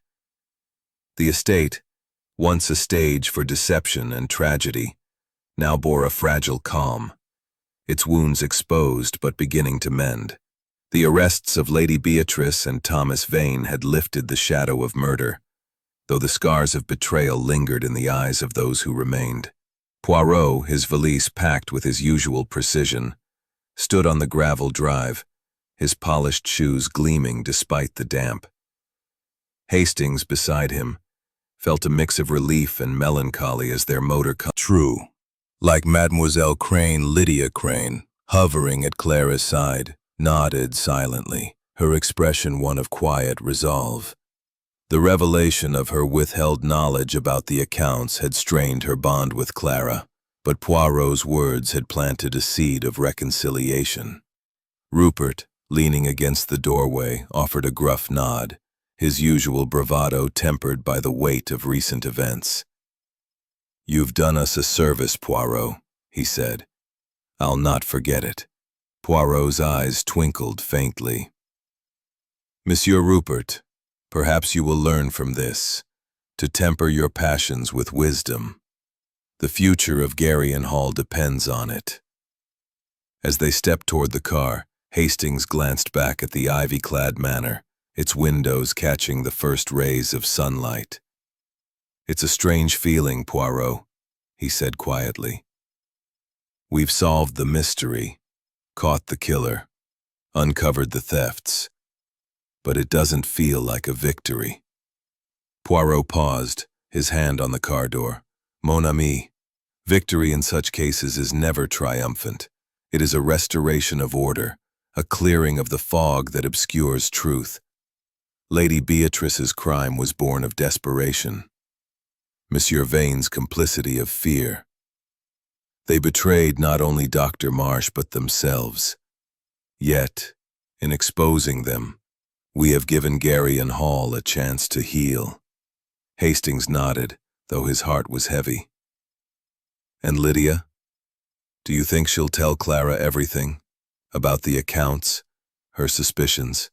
The estate, once a stage for deception and tragedy, now bore a fragile calm, its wounds exposed but beginning to mend. The arrests of Lady Beatrice and Thomas Vane had lifted the shadow of murder, though the scars of betrayal lingered in the eyes of those who remained. Poirot, his valise packed with his usual precision, stood on the gravel drive, his polished shoes gleaming despite the damp. Hastings, beside him, felt a mix of relief and melancholy as their motor true, like Mademoiselle Crane, Lydia Crane, hovering at Clara's side, nodded silently, her expression one of quiet resolve. The revelation of her withheld knowledge about the accounts had strained her bond with Clara, but Poirot's words had planted a seed of reconciliation. Rupert, leaning against the doorway, offered a gruff nod, his usual bravado tempered by the weight of recent events. "You've done us a service, Poirot," he said. "I'll not forget it." Poirot's eyes twinkled faintly. "Monsieur Rupert, perhaps you will learn from this, to temper your passions with wisdom. The future of Geryon Hall depends on it." As they stepped toward the car, Hastings glanced back at the ivy-clad manor, its windows catching the first rays of sunlight. "It's a strange feeling, Poirot," he said quietly. "We've solved the mystery, caught the killer, uncovered the thefts, but it doesn't feel like a victory." Poirot paused, his hand on the car door. "Mon ami, victory in such cases is never triumphant. It is a restoration of order, a clearing of the fog that obscures truth. Lady Beatrice's crime was born of desperation. Monsieur Vane's complicity of fear. They betrayed not only Dr. Marsh but themselves. Yet, in exposing them, we have given Geryon Hall a chance to heal." Hastings nodded, though his heart was heavy. "And Lydia? Do you think she'll tell Clara everything? About the accounts, her suspicions?"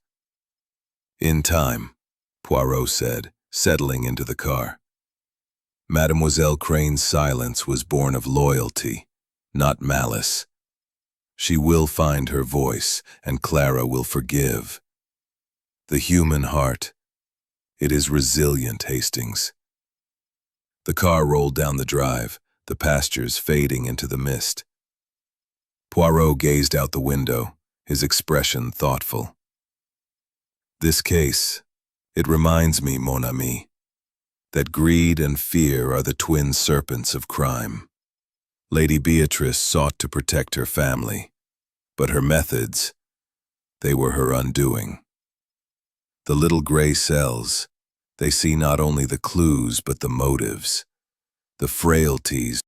"In time," Poirot said, settling into the car. Mademoiselle Crane's silence was born of loyalty, not malice. She will find her voice, and Clara will forgive. The human heart, it is resilient, Hastings. The car rolled down the drive, the pastures fading into the mist. Poirot gazed out the window, his expression thoughtful. "This case, it reminds me, mon ami, that greed and fear are the twin serpents of crime. Lady Beatrice sought to protect her family, but her methods, they were her undoing. The little gray cells, they see not only the clues but the motives, the frailties